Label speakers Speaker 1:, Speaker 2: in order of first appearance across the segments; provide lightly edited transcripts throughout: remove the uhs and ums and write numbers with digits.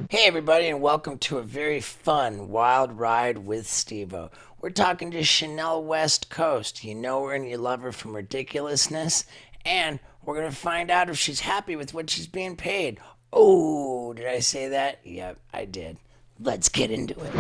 Speaker 1: Hey everybody, and welcome to a very fun wild ride with Steve-O. We're talking to Chanel West Coast. You know her and you love her from Ridiculousness, and we're gonna find out if she's happy with what she's being paid. Oh, did I say that? Yep, I did. Let's get into it.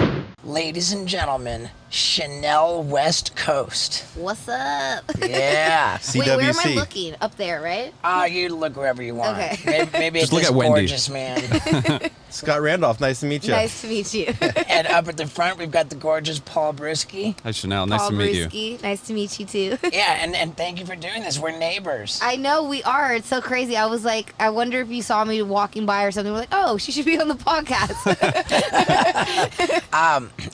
Speaker 1: Ladies and gentlemen, Chanel West Coast.
Speaker 2: What's up?
Speaker 1: Yeah.
Speaker 2: Wait, where am I looking? Up there, right?
Speaker 1: You look wherever you want.
Speaker 2: Okay.
Speaker 1: Maybe
Speaker 3: Just
Speaker 1: at
Speaker 3: look
Speaker 1: this
Speaker 3: at Wendy.
Speaker 1: gorgeous man.
Speaker 4: Scott Randolph, nice to meet you.
Speaker 2: Nice to meet you.
Speaker 1: And up at the front, we've got the gorgeous Paul Brisky.
Speaker 3: Hi, Chanel. Nice
Speaker 2: Paul
Speaker 3: to meet you.
Speaker 2: Brewski. Nice to meet you too.
Speaker 1: Yeah, and thank you for doing this. We're neighbors.
Speaker 2: I know we are. It's so crazy. I was like, I wonder if you saw me walking by or something. We're like, oh, she should be on the podcast.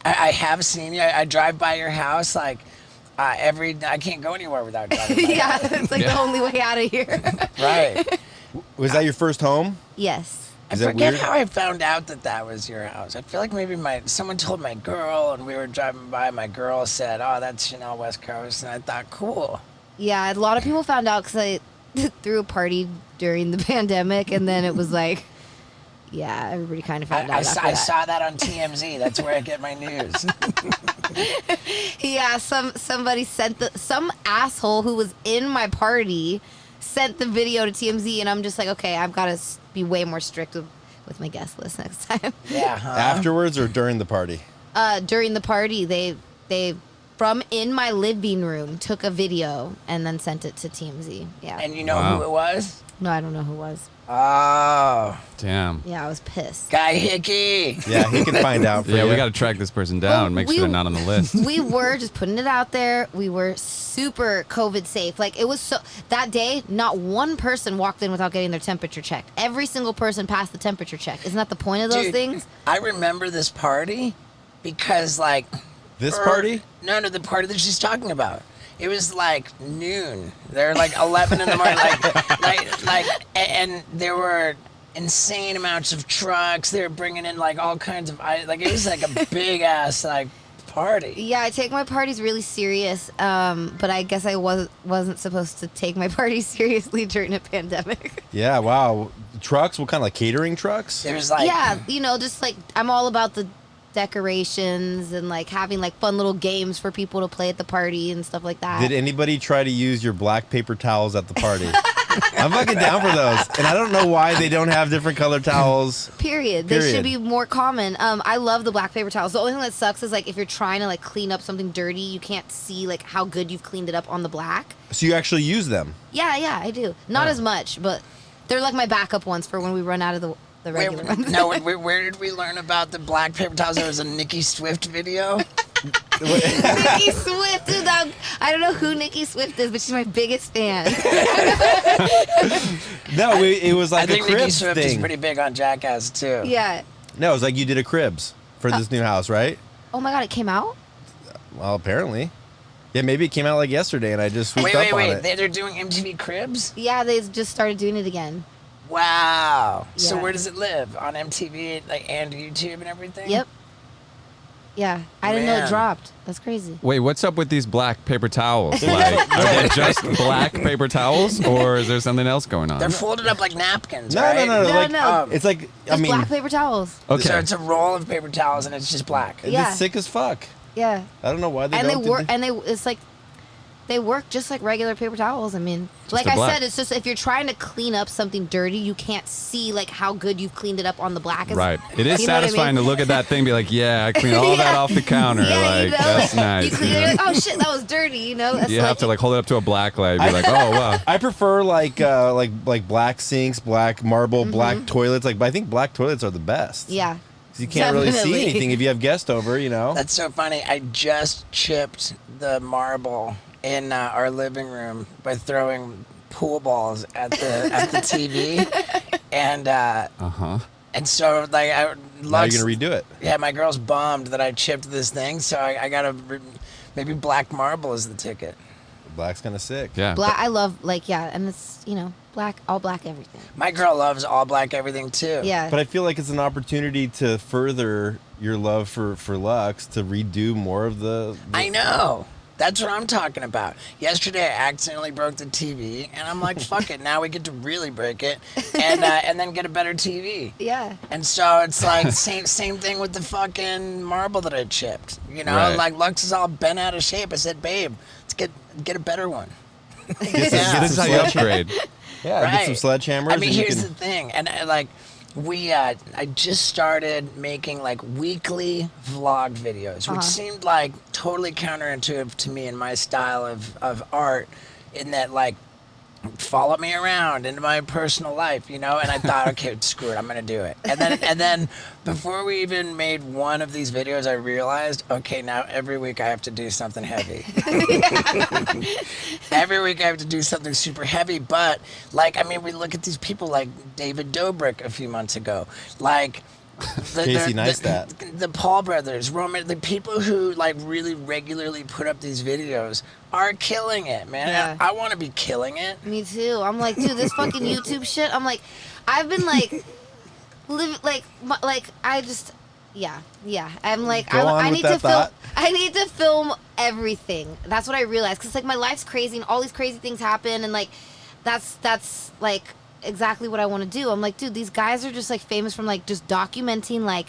Speaker 1: I have seen you. I drive by your house like I can't go anywhere without driving by your
Speaker 2: Yeah,
Speaker 1: house.
Speaker 2: it's like the only way out of here.
Speaker 1: Right.
Speaker 4: Was that your first home?
Speaker 2: Yes.
Speaker 1: I
Speaker 4: Is that
Speaker 1: forget
Speaker 4: weird?
Speaker 1: how I found out that was your house. I feel like maybe someone told my girl, and we were driving by. My girl said, "Oh, that's Chanel West Coast," and I thought, "Cool."
Speaker 2: Yeah, a lot of people found out because I threw a party during the pandemic, and then it was like, yeah, everybody kind of found out.
Speaker 1: I saw that on TMZ. That's where I get my news.
Speaker 2: Yeah, somebody sent some asshole who was in my party sent the video to TMZ, and I'm just like, okay, I've got to be way more strict with my guest list next time.
Speaker 1: Yeah. Huh?
Speaker 4: Afterwards or during the party?
Speaker 2: During the party, they from in my living room took a video and then sent it to TMZ. Yeah.
Speaker 1: And you know
Speaker 3: Wow.
Speaker 1: who it was?
Speaker 2: No, I don't know who it was.
Speaker 1: Oh,
Speaker 3: Damn.
Speaker 2: Yeah, I was pissed.
Speaker 1: Guy Hickey.
Speaker 4: Yeah, he can find out for
Speaker 3: Yeah,
Speaker 4: you.
Speaker 3: we got to track this person down,
Speaker 2: Well,
Speaker 3: make sure
Speaker 2: we-
Speaker 3: they're not on the list.
Speaker 2: We were just putting it out there. We were super COVID safe. Like, it was so that day, not one person walked in without getting their temperature checked. Every single person passed the temperature check. Isn't that the point of those
Speaker 1: Dude,
Speaker 2: things?
Speaker 1: I remember this like
Speaker 4: This
Speaker 1: er,
Speaker 4: party?
Speaker 1: No, the party that she's talking about. It was like noon. They're like 11 in the morning, and there were insane amounts of trucks. They were bringing in like all kinds of it was like a big ass like party.
Speaker 2: Yeah, I take my parties really serious, but I guess I wasn't supposed to take my parties seriously during a pandemic.
Speaker 4: Yeah, wow. Trucks? What kind of like catering trucks?
Speaker 1: There was like
Speaker 2: Yeah, just like I'm all about the decorations and like having like fun little games for people to play at the party and stuff like that.
Speaker 4: Did anybody try to use your black paper towels at the party? I'm fucking down for those. And I don't know why they don't have different colored towels.
Speaker 2: Period. They should be more common. I love the black paper towels. The only thing that sucks is like if you're trying to like clean up something dirty, you can't see like how good you've cleaned it up on the black.
Speaker 4: So you actually use them?
Speaker 2: Yeah, I do. Not as much, but they're like my backup ones for when we run out of the regular ones.
Speaker 1: where did we learn about the black paper towels? There was a Nicki Swift video.
Speaker 2: Nicki Swift, dude. I don't know who Nicki Swift is, but she's my biggest fan.
Speaker 4: No, it was like
Speaker 1: I think
Speaker 4: a
Speaker 1: Nicki
Speaker 4: cribs
Speaker 1: Swift is
Speaker 4: thing.
Speaker 1: pretty big on Jackass too.
Speaker 2: Yeah.
Speaker 4: No, it was like you did a cribs for this new house, right?
Speaker 2: Oh my god, it came out?
Speaker 4: Well, apparently. Yeah, maybe it came out like yesterday and I just swooped up on
Speaker 1: Wait.
Speaker 4: it.
Speaker 1: They're doing MTV Cribs?
Speaker 2: Yeah, they just started doing it again.
Speaker 1: Wow. So
Speaker 2: Yeah.
Speaker 1: where does it live? On MTV and YouTube and everything?
Speaker 2: Yep. Yeah, I didn't know
Speaker 1: Man.
Speaker 2: it dropped. That's crazy.
Speaker 3: Wait, what's up with these black paper towels? Like, are they just black paper towels, or is there something else going on?
Speaker 1: They're folded up like napkins,
Speaker 4: No,
Speaker 1: right?
Speaker 4: no.
Speaker 2: No,
Speaker 4: Like,
Speaker 2: no.
Speaker 4: It's like,
Speaker 2: It's black paper towels.
Speaker 3: Okay.
Speaker 1: So it's a roll of paper towels and it's just black.
Speaker 2: Yeah.
Speaker 4: it's sick as fuck.
Speaker 2: Yeah.
Speaker 4: I don't know why they
Speaker 2: And they
Speaker 4: don't.
Speaker 2: work, it's like they work just like regular paper towels. I mean, like
Speaker 3: the
Speaker 2: I
Speaker 3: black.
Speaker 2: said, it's just if you're trying to clean up something dirty, you can't see like how good you've cleaned it up on the black.
Speaker 3: Right. It is
Speaker 2: You know what I
Speaker 3: satisfying
Speaker 2: mean?
Speaker 3: to look at that thing and be like, yeah, I cleaned all that
Speaker 2: Yeah.
Speaker 3: off the counter.
Speaker 2: Yeah,
Speaker 3: like,
Speaker 2: you know,
Speaker 3: that's
Speaker 2: like,
Speaker 3: nice.
Speaker 2: You clean
Speaker 3: you
Speaker 2: it,
Speaker 3: know?
Speaker 2: like, oh shit, that was dirty. You know, that's
Speaker 3: You have to like hold it up to a black light and be like, oh, wow.
Speaker 4: I prefer like black sinks, black marble, black toilets. Like, but I think black toilets are the best.
Speaker 2: yeah.
Speaker 4: 'Cause you can't really see
Speaker 2: Definitely.
Speaker 4: anything if you have guests over, you know.
Speaker 1: That's so funny. I just chipped the marble in our living room by throwing pool balls at the TV, and and so like
Speaker 4: Now
Speaker 1: Lux,
Speaker 4: you're gonna redo it.
Speaker 1: yeah, my girl's bummed that I chipped this thing, so I gotta maybe black marble is the ticket.
Speaker 4: Black's kind of sick.
Speaker 3: Yeah.
Speaker 2: Black. I love and it's black, all black everything.
Speaker 1: My girl loves all black everything too.
Speaker 2: Yeah.
Speaker 4: But I feel like it's an opportunity to further your love for Lux to redo more of the
Speaker 1: I know. That's what I'm talking about. Yesterday, I accidentally broke the TV, and I'm like, fuck it. Now we get to really break it and then get a better TV.
Speaker 2: Yeah.
Speaker 1: And so it's like same thing with the fucking marble that I chipped. You know,
Speaker 3: Right.
Speaker 1: like Lux is all bent out of shape. I said, babe, let's get a better one.
Speaker 3: This is how you upgrade.
Speaker 4: Yeah, get some sledgehammers.
Speaker 1: I mean,
Speaker 4: and you
Speaker 1: here's
Speaker 4: can-
Speaker 1: the thing, and like I just started making like weekly vlog videos, which seemed like totally counterintuitive to me and my style of art, in that like follow me around into my personal life, you know. And I thought, okay, screw it, I'm gonna do it. And then before we even made one of these videos, I realized, okay, now every week I have to do something heavy. Every week I have to do something super heavy. But like, I mean, we look at these people like David Dobrik a few months ago, like
Speaker 4: Casey Neistat.
Speaker 1: the Paul brothers, Roman, the people who like really regularly put up these videos are killing it, man.
Speaker 2: Yeah.
Speaker 1: I want to be killing it.
Speaker 2: Me too. I'm like, dude, this fucking YouTube shit. I'm like, I've been like, I just, yeah. I'm like,
Speaker 4: Go on
Speaker 2: I
Speaker 4: with
Speaker 2: need
Speaker 4: that
Speaker 2: to film.
Speaker 4: thought.
Speaker 2: I need to film everything. That's what I realized. Cause like my life's crazy and all these crazy things happen, and like, that's like exactly what I want to do. I'm like, dude, these guys are just like famous from like just documenting like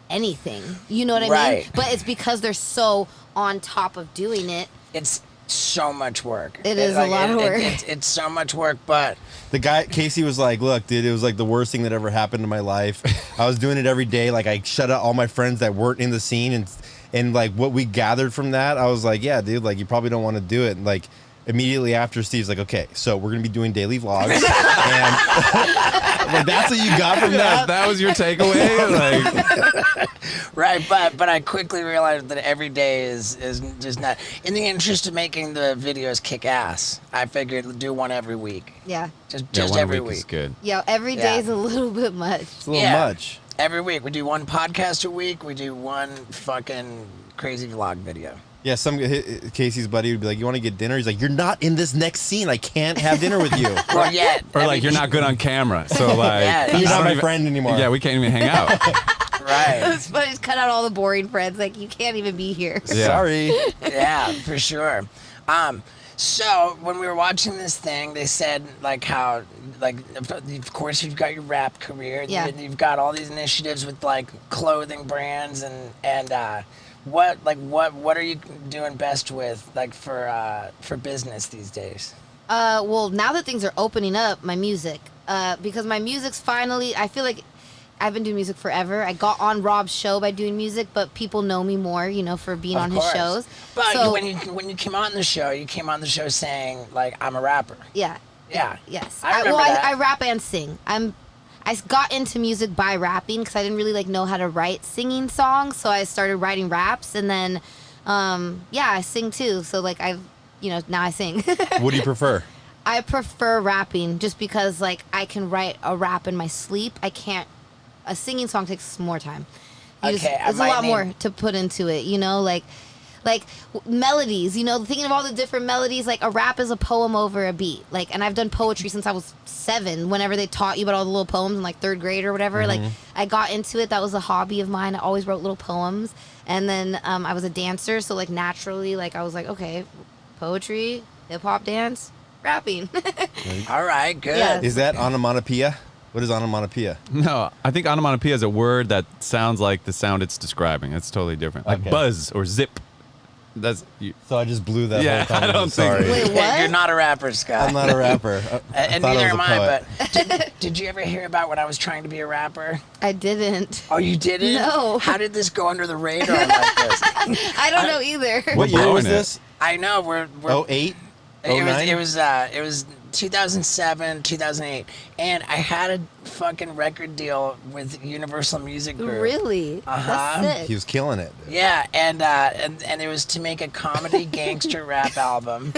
Speaker 2: anything. You know what I mean?
Speaker 1: Right.
Speaker 2: But it's because they're so on top of doing it.
Speaker 1: It's so much work.
Speaker 2: It is a lot of work.
Speaker 1: It's so much work, but
Speaker 4: The guy, Casey, was like, look, dude, it was like the worst thing that ever happened in my life. I was doing it every day. Like, I shut out all my friends that weren't in the scene. And like, what we gathered from that, I was like, yeah, dude, like, you probably don't want to do it. And like, immediately after, Steve's like, okay, so we're going to be doing daily vlogs. And like, that's what you got from that?
Speaker 3: That was your takeaway? Like,
Speaker 1: right, but I quickly realized that every day is just not, in the interest of making the videos kick ass. I figured do one every week.
Speaker 2: Yeah.
Speaker 1: Just
Speaker 3: one
Speaker 1: every
Speaker 3: week
Speaker 1: week.
Speaker 3: is good.
Speaker 2: Yo, every
Speaker 1: Yeah.
Speaker 2: day is a little bit much.
Speaker 4: It's a little much.
Speaker 1: Every week. We do one podcast a week. We do one fucking crazy vlog video.
Speaker 4: Yeah, Casey's buddy would be like, you want to get dinner? He's like, you're not in this next scene. I can't have dinner with you.
Speaker 1: Well, yeah.
Speaker 3: Or like, you're not good on camera. So like,
Speaker 1: Yeah,
Speaker 3: I
Speaker 4: You're not
Speaker 3: don't
Speaker 4: my
Speaker 3: even-
Speaker 4: friend anymore.
Speaker 3: Yeah, we can't even hang out.
Speaker 1: Right.
Speaker 2: It's funny, just cut out all the boring friends. Like, you can't even be here.
Speaker 3: Yeah.
Speaker 4: Sorry.
Speaker 1: Yeah, for sure. So when we were watching this thing, they said like how like of course you've got your rap career,
Speaker 2: Yeah.
Speaker 1: you've got all these initiatives with like clothing brands and what are you doing best with like for business these days?
Speaker 2: Well, now that things are opening up, my music, because my music's finally, I feel like I've been doing music forever. I got on Rob's show by doing music, but people know me more, you know, for being
Speaker 1: Of
Speaker 2: on
Speaker 1: course.
Speaker 2: his shows.
Speaker 1: But
Speaker 2: So-
Speaker 1: when you came on the show, you came on the show saying like I'm a rapper.
Speaker 2: Yeah.
Speaker 1: Yeah.
Speaker 2: Yes.
Speaker 1: I remember that.
Speaker 2: I rap and sing. I got into music by rapping because I didn't really like know how to write singing songs, so I started writing raps, and then, I sing too. So like now I sing.
Speaker 4: What do you prefer?
Speaker 2: I prefer rapping just because like I can write a rap in my sleep. I can't. A singing song takes more time. There's a lot more to put into it, you know, like melodies, you know, thinking of all the different melodies. Like a rap is a poem over a beat. Like, and I've done poetry since I was 7. Whenever they taught you about all the little poems in like 3rd grade or whatever, like I got into it. That was a hobby of mine. I always wrote little poems, and then I was a dancer, so like naturally, like I was like, okay, poetry, hip hop, dance, rapping.
Speaker 1: All right, good.
Speaker 2: Yeah.
Speaker 4: Is that onomatopoeia? What is onomatopoeia?
Speaker 3: No, I think onomatopoeia is a word that sounds like the sound it's describing. It's totally different. Like
Speaker 4: Okay.
Speaker 3: buzz or zip. That's you.
Speaker 4: So I just blew that
Speaker 3: Yeah,
Speaker 4: whole
Speaker 3: I
Speaker 4: comment.
Speaker 3: don't think-
Speaker 4: Sorry.
Speaker 2: Wait, what?
Speaker 1: You're not a rapper, Scott.
Speaker 4: I'm not a rapper.
Speaker 1: And
Speaker 4: thought
Speaker 1: neither
Speaker 4: I
Speaker 1: am
Speaker 4: was a
Speaker 1: I,
Speaker 4: poet.
Speaker 1: but did you ever hear about when I was trying to be a rapper?
Speaker 2: I didn't.
Speaker 1: Oh, you didn't?
Speaker 2: No.
Speaker 1: How did this go under the radar like this?
Speaker 2: I don't know either.
Speaker 4: What year was
Speaker 3: blowing it.
Speaker 4: this?
Speaker 1: I know, we're
Speaker 4: 08?
Speaker 1: it was 2007, 2008, and I had a fucking record deal with Universal Music Group.
Speaker 2: Really?
Speaker 1: Uh-huh.
Speaker 2: That's sick.
Speaker 4: He was killing it.
Speaker 1: Yeah, and it was to make a comedy gangster rap album,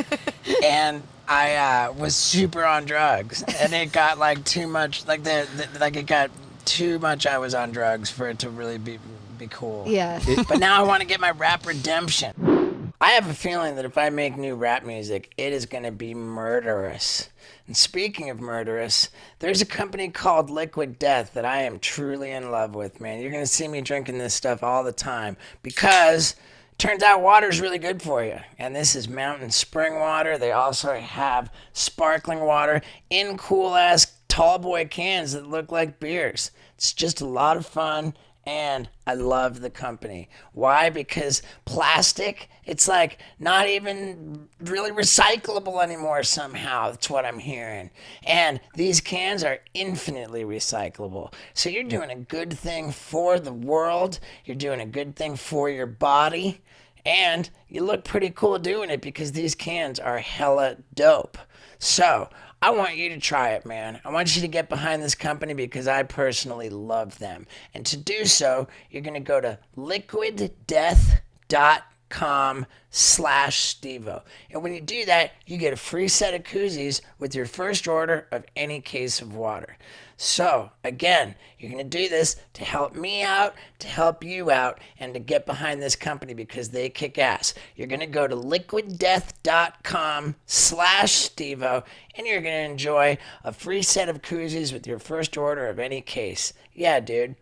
Speaker 1: and I was super on drugs, and it got like too much, like it got too much. I was on drugs for it to really be cool.
Speaker 2: Yeah.
Speaker 1: But now I want to get my rap redemption. I have a feeling that if I make new rap music, it is going to be murderous. And speaking of murderous, there's a company called Liquid Death that I am truly in love with, man. You're going to see me drinking this stuff all the time because Turns out water's really good for you. And this is mountain spring water. They also have sparkling water in cool-ass tall boy cans that look like beers. It's just a lot of fun, and I love the company. Why? Because plastic, it's like not even really recyclable anymore somehow. That's what I'm hearing. And these cans are infinitely recyclable. So you're doing a good thing for the world. You're doing a good thing for your body. And you look pretty cool doing it because these cans are hella dope. So I want you to try it, man. I want you to get behind this company because I personally love them. And to do so, you're going to go to liquiddeath.com/Stevo. And when you do that, you get a free set of koozies with your first order of any case of water. So, again, you're going to do this to help me out, to help you out, and to get behind this company because they kick ass. You're going to go to liquiddeath.com/Stevo, and you're going to enjoy a free set of koozies with your first order of any case. Yeah, dude.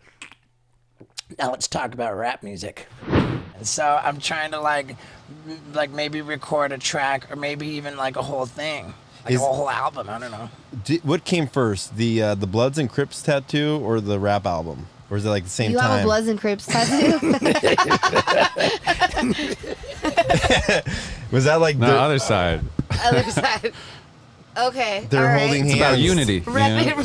Speaker 1: Now let's talk about rap music. And so I'm trying to like maybe record a track or maybe even like a whole thing. Like a whole album, I don't know.
Speaker 4: What came first, the Bloods and Crips tattoo or the rap album? Or is it like the same time?
Speaker 2: You have a Bloods and Crips tattoo?
Speaker 4: Was that like
Speaker 3: the other side?
Speaker 2: Other side. Okay.
Speaker 4: They're holding hands.
Speaker 3: It's about unity.
Speaker 2: It's about unity.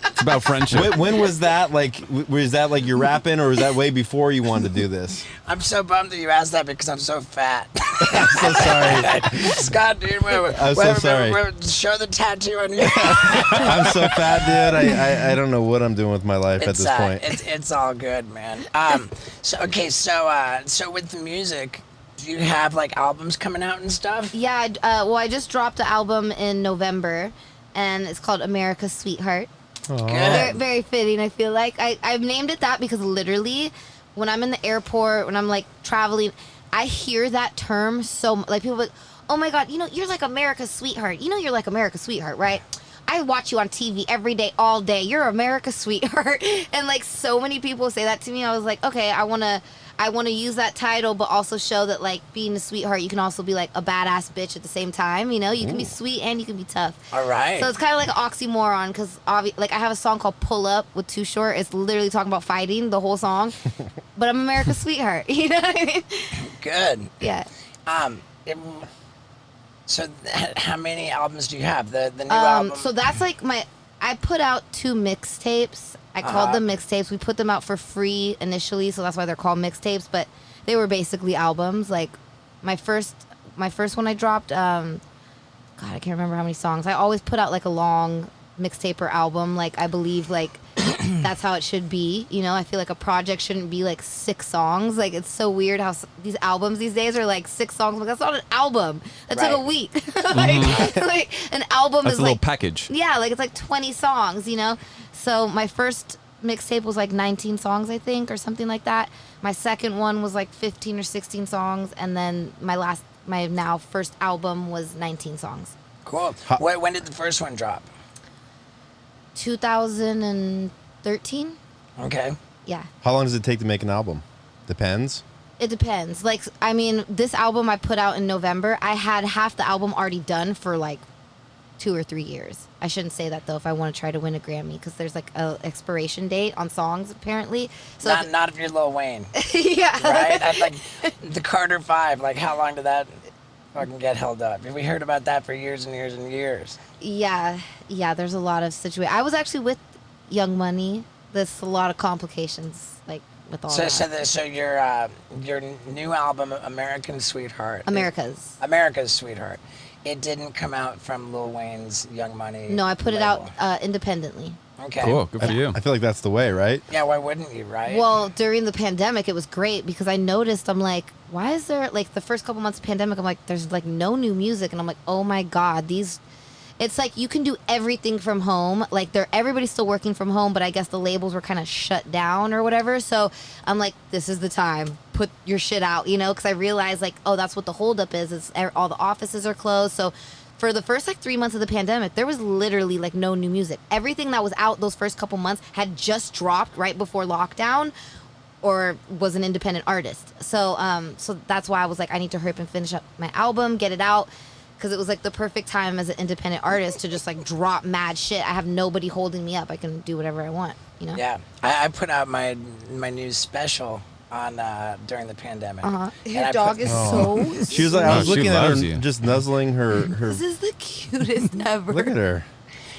Speaker 3: It's about friendship.
Speaker 4: When was that? Like, was that like you're rapping, or was that way before you wanted to do this?
Speaker 1: I'm so bummed that you asked that because I'm so fat.
Speaker 4: I'm so sorry.
Speaker 1: Scott, dude,
Speaker 4: I'm so sorry.
Speaker 1: Show the tattoo on you.
Speaker 4: I'm so fat, dude. I don't know what I'm doing with my life at this point.
Speaker 1: It's all good, man. So with the music, do you have like albums coming out and stuff?
Speaker 2: Yeah. Well, I just dropped the album in November, and it's called America's Sweetheart. Very, very fitting, I feel like. I've named it that because literally when I'm in the airport, when I'm like traveling, I hear that term so like people are like, oh my God, you're like America's sweetheart. You're like America's sweetheart, right? I watch you on TV every day, all day. You're America's sweetheart. And like so many people say that to me. I was like, okay, I want to use that title, but also show that like being a sweetheart, you can also be like a badass bitch at the same time. You can be sweet and you can be tough.
Speaker 1: All right.
Speaker 2: So it's kind of like an oxymoron because like I have a song called Pull Up with Too Short. It's literally talking about fighting the whole song, but I'm America's sweetheart. You know what I mean?
Speaker 1: Good.
Speaker 2: Yeah.
Speaker 1: So how many albums do you have? The new album?
Speaker 2: So that's like I put out 2 mixtapes. I called them mixtapes. We put them out for free initially, so that's why they're called mixtapes, but they were basically albums. Like my first one I dropped, God, I can't remember how many songs. I always put out like a long mixtape or album. Like I believe like that's how it should be. I feel like a project shouldn't be like 6 songs. Like it's so weird how these albums these days are like 6 songs. Like that's not an album. That took a week. like an album
Speaker 3: That's
Speaker 2: is
Speaker 3: a little
Speaker 2: like
Speaker 3: package.
Speaker 2: Yeah, like it's like 20 songs. So my first mixtape was like 19 songs, I think, or something like that. My second one was like 15 or 16 songs, and then my now first album was 19 songs.
Speaker 1: Cool. When did the first one drop?
Speaker 2: 2013.
Speaker 1: Okay.
Speaker 2: Yeah.
Speaker 4: How long does it take to make an album? Depends.
Speaker 2: It depends. Like, I mean, this album I put out in November, I had half the album already done for like 2 or 3 years. I shouldn't say that though if I want to try to win a Grammy because there's like a expiration date on songs apparently. So
Speaker 1: not if you're Lil Wayne.
Speaker 2: Yeah.
Speaker 1: Right? Like the Carter 5. Like how long did that fucking get held up? We heard about that for years and years and years.
Speaker 2: Yeah. There's a lot of situations. I was actually with Young Money. There's a lot of complications like with all that.
Speaker 1: So your new album, America's Sweetheart.
Speaker 2: America's
Speaker 1: Sweetheart. It didn't come out from Lil Wayne's Young Money.
Speaker 2: No, I put
Speaker 1: label.
Speaker 2: it out independently.
Speaker 1: Okay.
Speaker 3: Cool. Good for you.
Speaker 4: I feel like that's the way, right?
Speaker 1: Yeah, why wouldn't you, right?
Speaker 2: Well, during the pandemic, it was great because I noticed, I'm like, why is there, like, the first couple months of the pandemic, I'm like, there's, like, no new music. And I'm like, oh, my God, it's like you can do everything from home. Like, everybody's still working from home, but I guess the labels were kind of shut down or whatever. So I'm like, this is the time. Put your shit out, because I realized, like, oh, that's what the holdup is all the offices are closed. So for the first, like, 3 months of the pandemic, there was literally, like, no new music. Everything that was out those first couple months had just dropped right before lockdown or was an independent artist. So so that's why I was like, I need to hurry up and finish up my album, get it out, because it was like the perfect time as an independent artist to just like drop mad shit. I have nobody holding me up. I can do whatever I want, you know?
Speaker 1: Yeah, I put out my new special on during the pandemic.
Speaker 2: Your dog is so
Speaker 4: She was like, I was
Speaker 3: she
Speaker 4: looking at her,
Speaker 3: loves you.
Speaker 4: just nuzzling her.
Speaker 2: This is the cutest ever.
Speaker 4: Look at her.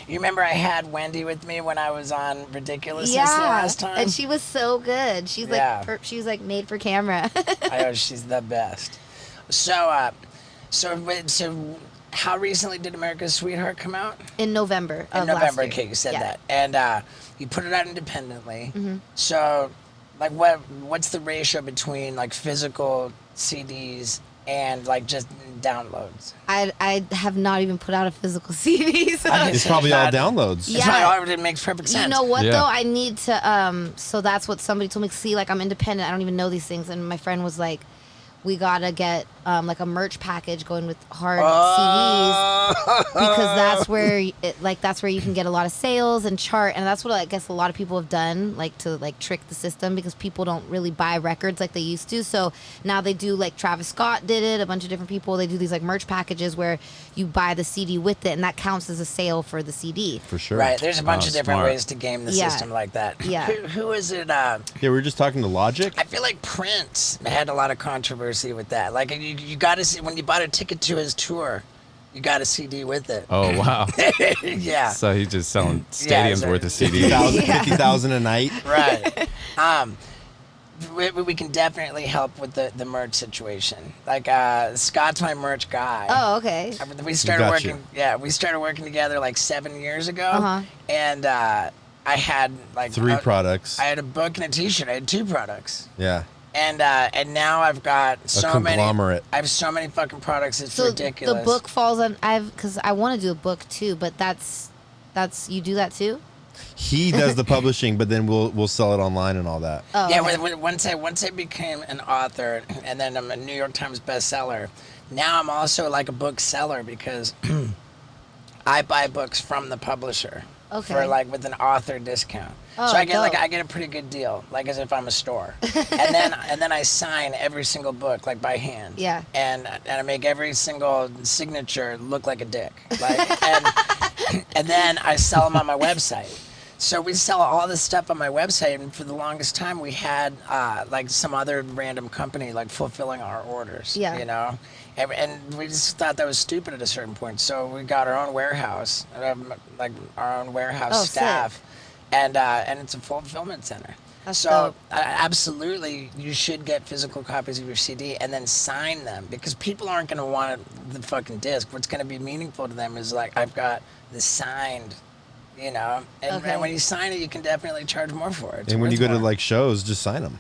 Speaker 1: You remember I had Wendy with me when I was on Ridiculousness the last time?
Speaker 2: And she was so good. She's like she was like made for camera.
Speaker 1: I know, she's the best. So how recently did America's Sweetheart come out?
Speaker 2: In November of
Speaker 1: In November,
Speaker 2: last year.
Speaker 1: okay, you said
Speaker 2: Yeah.
Speaker 1: that. And you put it out independently. So, like, what's the ratio between, like, physical CDs and, like, just downloads?
Speaker 2: I have not even put out a physical CD. So.
Speaker 4: It's probably all downloads.
Speaker 2: Yeah.
Speaker 1: It's probably, it makes perfect sense.
Speaker 2: You know what
Speaker 3: Yeah.
Speaker 2: though? I need to so that's what somebody told me. See, like I'm independent. I don't even know these things. And my friend was like, we gotta get like a merch package going with hard CDs because that's where that's where you can get a lot of sales and chart, and that's what I guess a lot of people have done, like to like trick the system, because people don't really buy records like they used to. So now they do, like Travis Scott did it, a bunch of different people. They do these like merch packages where you buy the CD with it, and that counts as a sale for the CD.
Speaker 4: For sure.
Speaker 1: Right, there's a bunch of different
Speaker 3: smart.
Speaker 1: ways to game the
Speaker 2: Yeah.
Speaker 1: system like that.
Speaker 2: Yeah.
Speaker 1: Who is it?
Speaker 4: Yeah, we were just talking to Logic.
Speaker 1: I feel like Prince had a lot of controversy with that. Like, you got to see, when you bought a ticket to his tour, you got a CD with it.
Speaker 3: Oh wow!
Speaker 1: Yeah.
Speaker 3: So he's just selling
Speaker 1: Yeah,
Speaker 3: stadiums
Speaker 1: so-
Speaker 3: worth of CDs.
Speaker 4: 50,000 a night.
Speaker 1: Right. We can definitely help with the merch situation. Like, Scott's my merch guy.
Speaker 2: Oh, okay.
Speaker 1: We started
Speaker 4: Got
Speaker 1: working.
Speaker 4: you.
Speaker 1: Yeah, we started working together like 7 years ago.
Speaker 2: Uh-huh.
Speaker 1: And I had like
Speaker 4: 3 products.
Speaker 1: I had a book and a T-shirt. I had 2 products.
Speaker 4: Yeah.
Speaker 1: And now I've got so many.
Speaker 4: conglomerate.
Speaker 1: I have so many fucking products. It's
Speaker 2: So
Speaker 1: ridiculous.
Speaker 2: the book falls on because I want to do a book too, but that's you do that too.
Speaker 4: He does the publishing, but then we'll sell it online and all that.
Speaker 2: Oh,
Speaker 1: Yeah,
Speaker 2: okay.
Speaker 1: once I became an author, and then I'm a New York Times bestseller. Now I'm also like a bookseller because I buy books from the publisher
Speaker 2: Okay.
Speaker 1: for like with an author discount.
Speaker 2: Oh,
Speaker 1: So I get
Speaker 2: dope.
Speaker 1: I get a pretty good deal, like as if I'm a store. and then I sign every single book like by hand.
Speaker 2: Yeah.
Speaker 1: And I make every single signature look like a dick. Like and then I sell them on my website. So we sell all this stuff on my website, and for the longest time we had like some other random company like fulfilling our orders.
Speaker 2: Yeah.
Speaker 1: You know, and we just thought that was stupid at a certain point. So we got our own warehouse, like our own warehouse
Speaker 2: Oh, sick.
Speaker 1: staff, and it's a fulfillment center.
Speaker 2: That's
Speaker 1: So
Speaker 2: dope.
Speaker 1: absolutely, you should get physical copies of your CD and then sign them, because people aren't going to want the fucking disc. What's going to be meaningful to them is like, I've got the signed. You know, and when you sign it, you can definitely charge more for it. It's
Speaker 4: And when you
Speaker 1: worth
Speaker 4: go to
Speaker 1: more.
Speaker 4: like shows, just sign them.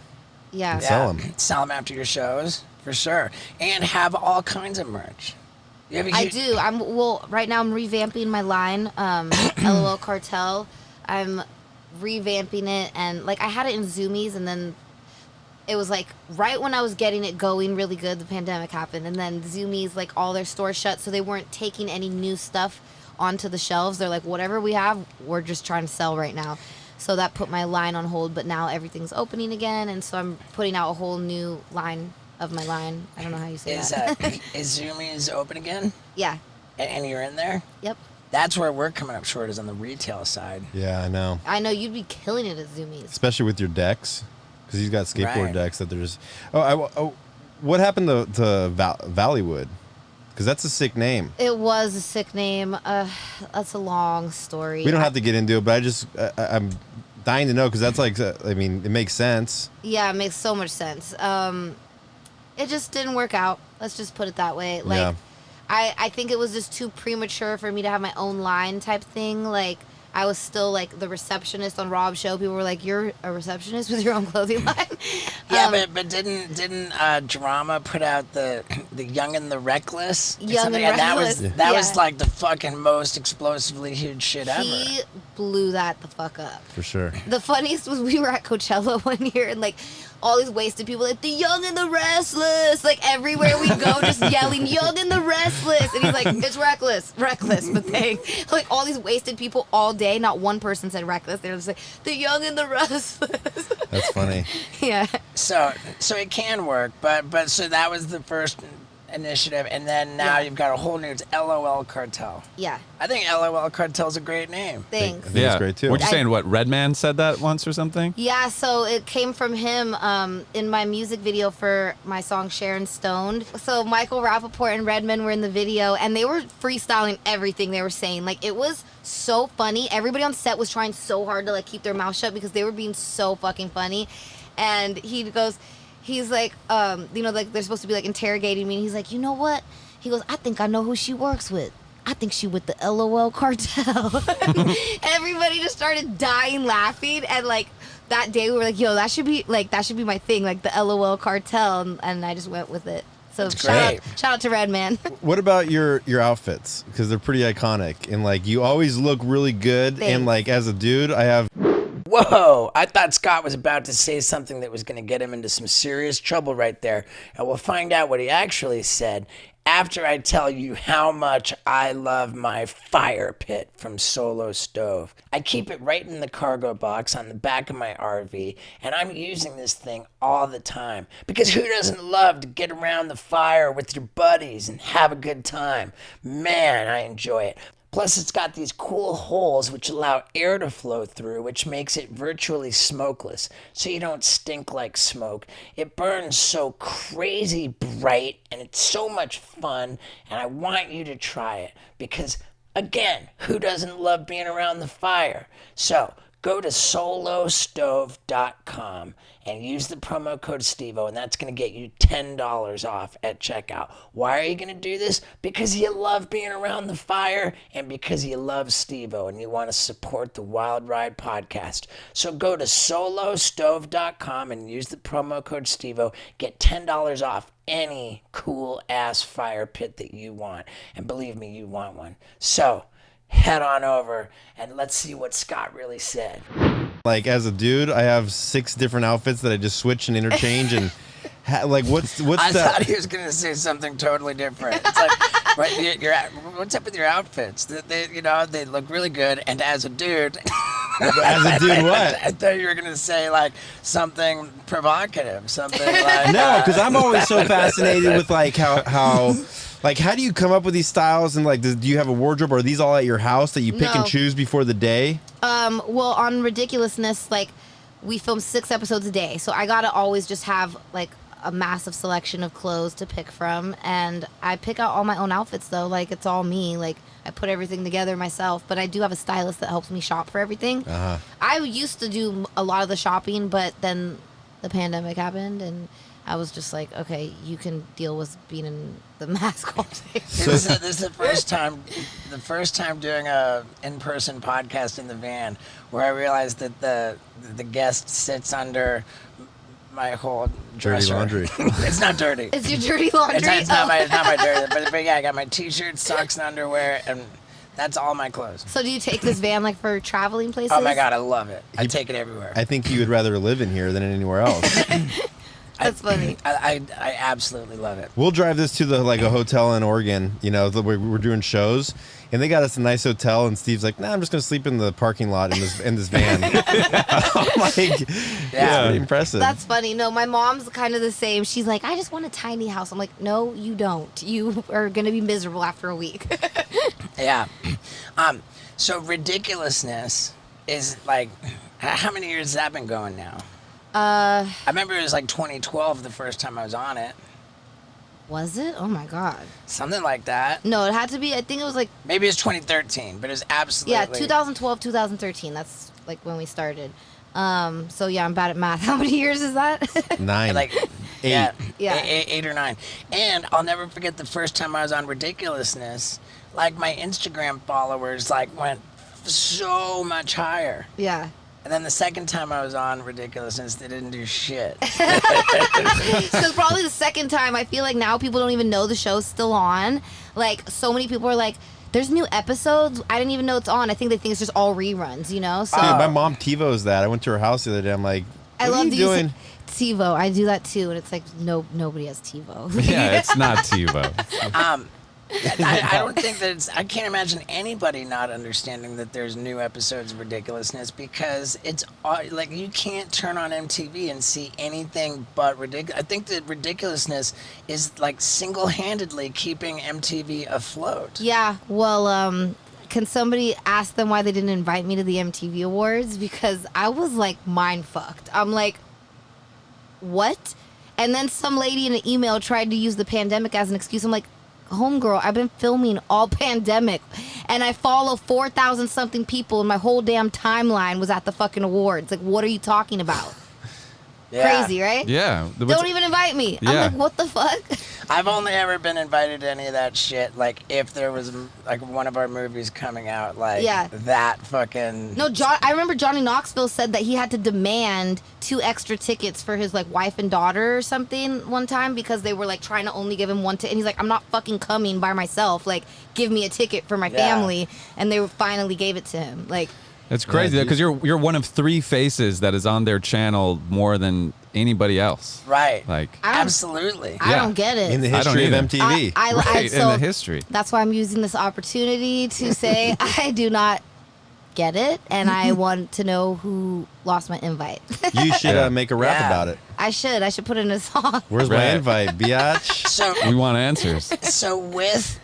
Speaker 2: Yeah.
Speaker 4: Sell 'em.
Speaker 1: Sell them after your shows, for sure. And have all kinds of merch.
Speaker 2: I do. Right now I'm revamping my line, LOL Cartel. I'm revamping it, and like I had it in Zoomies, and then it was like right when I was getting it going really good, the pandemic happened, and then Zoomies, like all their stores shut, so they weren't taking any new stuff onto the shelves. They're like, whatever we have, we're just trying to sell right now. So that put my line on hold, but now everything's opening again, and so I'm putting out a whole new line of my line. I don't know how you say that.
Speaker 1: Is Zoomies open again?
Speaker 2: Yeah.
Speaker 1: And you're in there?
Speaker 2: Yep.
Speaker 1: That's where we're coming up short, is on the retail side.
Speaker 4: Yeah, I know.
Speaker 2: I know you'd be killing it at Zoomies.
Speaker 4: Especially with your decks, because he's got skateboard
Speaker 1: Right.
Speaker 4: decks that there's. What happened to Valleywood? Because that's a sick name.
Speaker 2: It was a sick name. That's a long story.
Speaker 4: We don't have to get into it, but I'm dying to know, because that's like, I mean, it makes sense.
Speaker 2: Yeah, it makes so much sense. It just didn't work out. Let's just put it that way. Like,
Speaker 4: Yeah.
Speaker 2: I think it was just too premature for me to have my own line type thing. Like, I was still like the receptionist on Rob's show. People were like, "You're a receptionist with your own clothing line."
Speaker 1: Yeah, but didn't Drama put out the Young and the Reckless?
Speaker 2: Young and
Speaker 1: Reckless.
Speaker 2: Reckless.
Speaker 1: That was like the fucking most explosively huge shit ever.
Speaker 2: He blew that the fuck up.
Speaker 4: For sure.
Speaker 2: The funniest was we were at Coachella one year and like all these wasted people like the Young and the Restless, like everywhere we go just yelling Young and the Restless, and he's like it's reckless, but they like all these wasted people all day. Not one person said reckless. They were just like the Young and the Restless.
Speaker 4: That's funny.
Speaker 2: Yeah.
Speaker 1: So it can work, but so that was the first initiative, and then now you've got a whole new LOL Cartel.
Speaker 2: Yeah.
Speaker 1: I think LOL Cartel's a great name.
Speaker 2: Thanks.
Speaker 4: I think it's great too.
Speaker 3: Were you saying what Redman said that once or something?
Speaker 2: Yeah, so it came from him in my music video for my song Sharon Stoned. So Michael Rappaport and Redman were in the video, and they were freestyling everything they were saying. Like, it was so funny. Everybody on set was trying so hard to, like, keep their mouth shut because they were being so fucking funny. And he's like, like, they're supposed to be, like, interrogating me. And he's like, you know what? He goes, I think I know who she works with. I think she with the LOL Cartel. Everybody just started dying laughing, and like that day we were like, yo, that should be my thing, like the LOL Cartel, and I just went with it. So shout out to Redman.
Speaker 4: What about your outfits? Because they're pretty iconic, and like you always look really good.
Speaker 2: Thanks.
Speaker 4: And like as a dude, I have.
Speaker 1: Whoa, I thought Scott was about to say something that was going to get him into some serious trouble right there. And we'll find out what he actually said after I tell you how much I love my fire pit from Solo Stove. I keep it right in the cargo box on the back of my RV, and I'm using this thing all the time. Because who doesn't love to get around the fire with your buddies and have a good time? Man, I enjoy it. Plus, it's got these cool holes which allow air to flow through, which makes it virtually smokeless, so you don't stink like smoke. It burns so crazy bright, and it's so much fun, and I want you to try it, because, again, who doesn't love being around the fire? So, go to solostove.com and use the promo code Stevo, and that's going to get you $10 off at checkout. Why are you going to do this? Because you love being around the fire and because you love Stevo and you want to support the Wild Ride podcast. So go to solostove.com and use the promo code Stevo. Get $10 off any cool-ass fire pit that you want. And believe me, you want one. So head on over and let's see what Scott really said.
Speaker 4: Like as a dude, I have 6 different outfits that I just switch and interchange, and what's
Speaker 1: I
Speaker 4: that?
Speaker 1: thought he was gonna say something totally different. It's like, right, what's up with your outfits? They look really good. And as a dude,
Speaker 4: As a dude, what?
Speaker 1: I thought you were gonna say like something provocative, something like
Speaker 4: No, because I'm always so fascinated with like how. Like, how do you come up with these styles? And, like, do you have a wardrobe? Or are these all at your house that you pick and choose before the day?
Speaker 2: Well, on Ridiculousness, like, we film 6 episodes a day. So I got to always just have, like, a massive selection of clothes to pick from. And I pick out all my own outfits, though. Like, it's all me. Like, I put everything together myself. But I do have a stylist that helps me shop for everything.
Speaker 4: Uh-huh.
Speaker 2: I used to do a lot of the shopping, but then the pandemic happened, and I was just like, okay, you can deal with being in the mask all day.
Speaker 1: This is the first time doing a in-person podcast in the van where I realized that the guest sits under my whole dresser.
Speaker 4: Dirty laundry.
Speaker 1: It's not dirty.
Speaker 2: It's your dirty laundry?
Speaker 1: It's not my dirty. But yeah, I got my t-shirts, socks, and underwear, and that's all my clothes.
Speaker 2: So do you take this van like for traveling places?
Speaker 1: Oh my God, I love it. I take it everywhere.
Speaker 4: I think you would rather live in here than anywhere else.
Speaker 2: That's funny.
Speaker 1: I absolutely love it.
Speaker 4: We'll drive this to a hotel in Oregon. We're doing shows, and they got us a nice hotel. And Steve's like, "Nah, I'm just gonna sleep in the parking lot in this van." I'm like, yeah, pretty impressive.
Speaker 2: That's funny. No, my mom's kind of the same. She's like, "I just want a tiny house." I'm like, "No, you don't. You are gonna be miserable after a week."
Speaker 1: Yeah. So Ridiculousness is like, how many years has that been going now? I remember it was like 2012 the first time I was on it.
Speaker 2: Was it? Oh my God.
Speaker 1: Something like that.
Speaker 2: No, it had to be. I think it was like.
Speaker 1: Maybe it was 2013, but it was absolutely.
Speaker 2: Yeah, 2012, 2013. That's like when we started. So yeah, I'm bad at math. How many years is that?
Speaker 4: 9.
Speaker 1: Like
Speaker 4: 8.
Speaker 2: Yeah.
Speaker 1: 8 or 9. And I'll never forget the first time I was on Ridiculousness. Like my Instagram followers went so much higher.
Speaker 2: Yeah.
Speaker 1: And then the second time I was on Ridiculousness, they didn't do shit.
Speaker 2: Because probably the second time, I feel like now people don't even know the show's still on. Like, so many people are like, there's new episodes. I didn't even know it's on. I think they think it's just all reruns, you know? So
Speaker 4: Dude, my mom TiVo's that. I went to her house the other day. I'm like, what are you doing?
Speaker 2: TiVo. I do that too, and it's like nobody has TiVo.
Speaker 3: Yeah, it's not TiVo.
Speaker 1: I don't think that it's. I can't imagine anybody not understanding that there's new episodes of Ridiculousness because it's like you can't turn on MTV and see anything but ridiculous. I think that Ridiculousness is like single-handedly keeping MTV afloat.
Speaker 2: Yeah. Well, can somebody ask them why they didn't invite me to the MTV Awards? Because I was like mind fucked. I'm like, what? And then some lady in an email tried to use the pandemic as an excuse. I'm like, homegirl, I've been filming all pandemic and I follow 4,000 something people and my whole damn timeline was at the fucking awards. Like, what are you talking about?
Speaker 1: Yeah.
Speaker 2: Crazy, right?
Speaker 3: Yeah.
Speaker 2: Don't even invite me.
Speaker 3: Yeah.
Speaker 2: I'm like, what the fuck?
Speaker 1: I've only ever been invited to any of that shit. Like, if there was like one of our movies coming out, like that fucking.
Speaker 2: No, I remember Johnny Knoxville said that he had to demand 2 extra tickets for his like wife and daughter or something one time because they were like trying to only give him 1 ticket. And he's like, I'm not fucking coming by myself. Like, give me a ticket for my family. And they finally gave it to him. Like.
Speaker 3: It's crazy because you're one of 3 faces that is on their channel more than anybody else.
Speaker 1: Right.
Speaker 3: Like
Speaker 1: absolutely.
Speaker 2: I don't get it.
Speaker 4: In the history of MTV.
Speaker 3: Right,
Speaker 2: so
Speaker 3: in the history.
Speaker 2: That's why I'm using this opportunity to say I do not get it, and I want to know who lost my invite.
Speaker 4: You should make a rap about it.
Speaker 2: I should put it in a song.
Speaker 4: Where's my invite, biatch?
Speaker 1: So
Speaker 3: we want answers.
Speaker 1: So with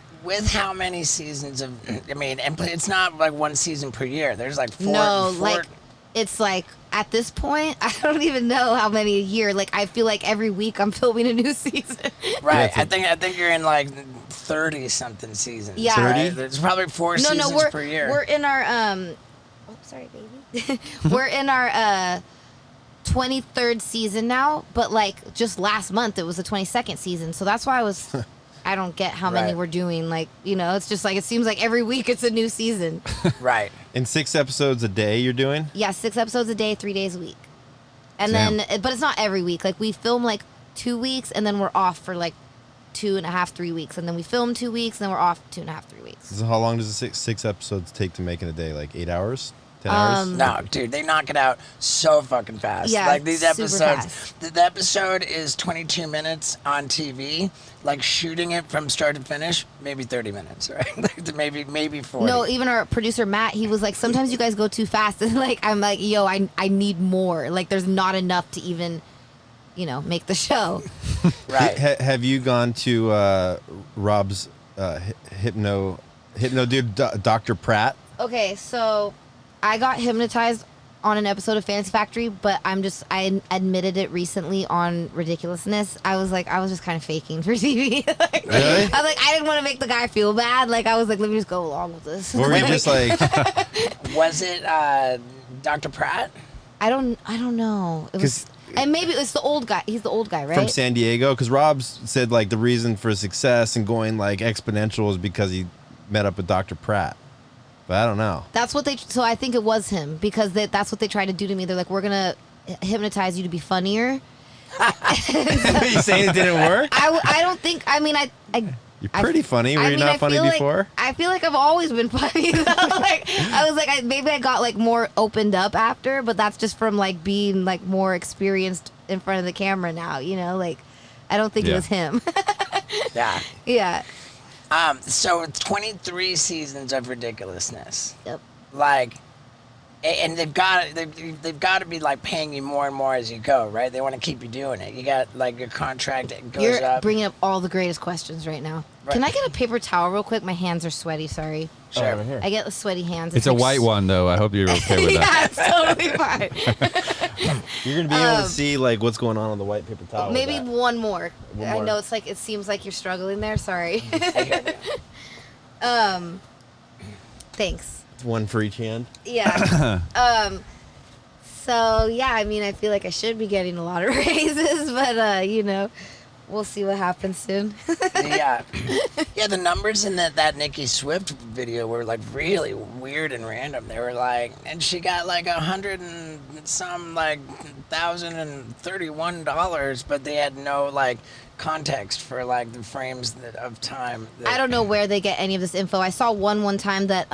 Speaker 1: how many seasons of, I mean, and it's not like 1 season per year. There's like 4.
Speaker 2: No, like, it's like, at this point, I don't even know how many a year. Like, I feel like every week I'm filming a new season.
Speaker 1: Right. I think you're in like 30-something seasons.
Speaker 2: Yeah.
Speaker 4: 30?
Speaker 1: Right? There's probably 4 seasons per year.
Speaker 2: We're in our, oh, sorry, baby. We're in our, 23rd season now, but like, just last month, it was the 22nd season. So that's why I don't get how many we're doing. Like, you know, it's just like, it seems like every week it's a new season.
Speaker 1: Right.
Speaker 4: And 6 episodes a day you're doing?
Speaker 2: Yeah, 6 episodes a day, 3 days a week. And then, but it's not every week. Like, we film like 2 weeks and then we're off for like 2.5, 3 weeks. And then we film 2 weeks and then we're off 2.5, 3 weeks.
Speaker 4: So how long does the 6 episodes take to make in a day? Like 8 hours? 10 hours?
Speaker 1: No, dude, they knock it out so fucking fast.
Speaker 2: Yeah,
Speaker 1: like these
Speaker 2: super
Speaker 1: episodes,
Speaker 2: fast.
Speaker 1: the episode is 22 minutes on TV. Like shooting it from start to finish, maybe 30 minutes, right? Like maybe 40.
Speaker 2: No, even our producer Matt, he was like, sometimes you guys go too fast. And like, I'm like, yo, I need more. Like, there's not enough to even, you know, make the show.
Speaker 1: Right.
Speaker 4: Have you gone to Rob's hypno dude, Dr. Pratt?
Speaker 2: Okay, so I got hypnotized on an episode of Fantasy Factory, but I admitted it recently on Ridiculousness. I was just kind of faking for TV. Like,
Speaker 4: Really?
Speaker 2: I was like, I didn't want to make the guy feel bad. Like, I was like, let me just go along with this.
Speaker 4: Or were you just like...
Speaker 1: Was it Dr. Pratt?
Speaker 2: I don't know. It was, and maybe it's the old guy. He's the old guy, right?
Speaker 4: From San Diego? Because Rob said like the reason for success and going like exponential is because he met up with Dr. Pratt. But I don't know.
Speaker 2: That's what so I think it was him because that's what they tried to do to me. They're like, we're going to hypnotize you to be funnier.
Speaker 4: You saying it didn't work?
Speaker 2: I don't think, I mean,
Speaker 4: You're pretty funny. Were you not funny before?
Speaker 2: I feel like I've always been funny. Like, I was like, maybe I got like more opened up after, but that's just from like being like more experienced in front of the camera now, you know? Like, I don't think it was him.
Speaker 1: Yeah.
Speaker 2: Yeah.
Speaker 1: So it's 23 seasons of Ridiculousness.
Speaker 2: Yep.
Speaker 1: Like, and they've got to be like paying you more and more as you go, right? They want to keep you doing it. You got like your contract goes
Speaker 2: You're
Speaker 1: up.
Speaker 2: bringing up all the greatest questions right now.
Speaker 1: Right.
Speaker 2: Can I get a paper towel real quick? My hands are sweaty. Sorry.
Speaker 1: Sure.
Speaker 4: Over here.
Speaker 2: I get the sweaty hands.
Speaker 3: It's a
Speaker 2: like
Speaker 3: white one, though. I hope you're okay with that.
Speaker 2: Yeah, it's totally fine.
Speaker 4: You're going to be able to see like what's going on the white paper towel. with
Speaker 2: Maybe
Speaker 4: that.
Speaker 2: one more.
Speaker 4: One
Speaker 2: I
Speaker 4: more.
Speaker 2: know it's like it seems like you're struggling there. Sorry. Thanks.
Speaker 4: It's one for each hand.
Speaker 2: Yeah. So yeah, I mean, I feel like I should be getting a lot of raises, but you know, we'll see what happens soon.
Speaker 1: Yeah, yeah. The numbers in that Nicki Swift video were like really weird and random. They were like, and she got like 100 and some like $1,031, but they had no like context for like the frames of time.
Speaker 2: I don't know where they get any of this info. I saw one time that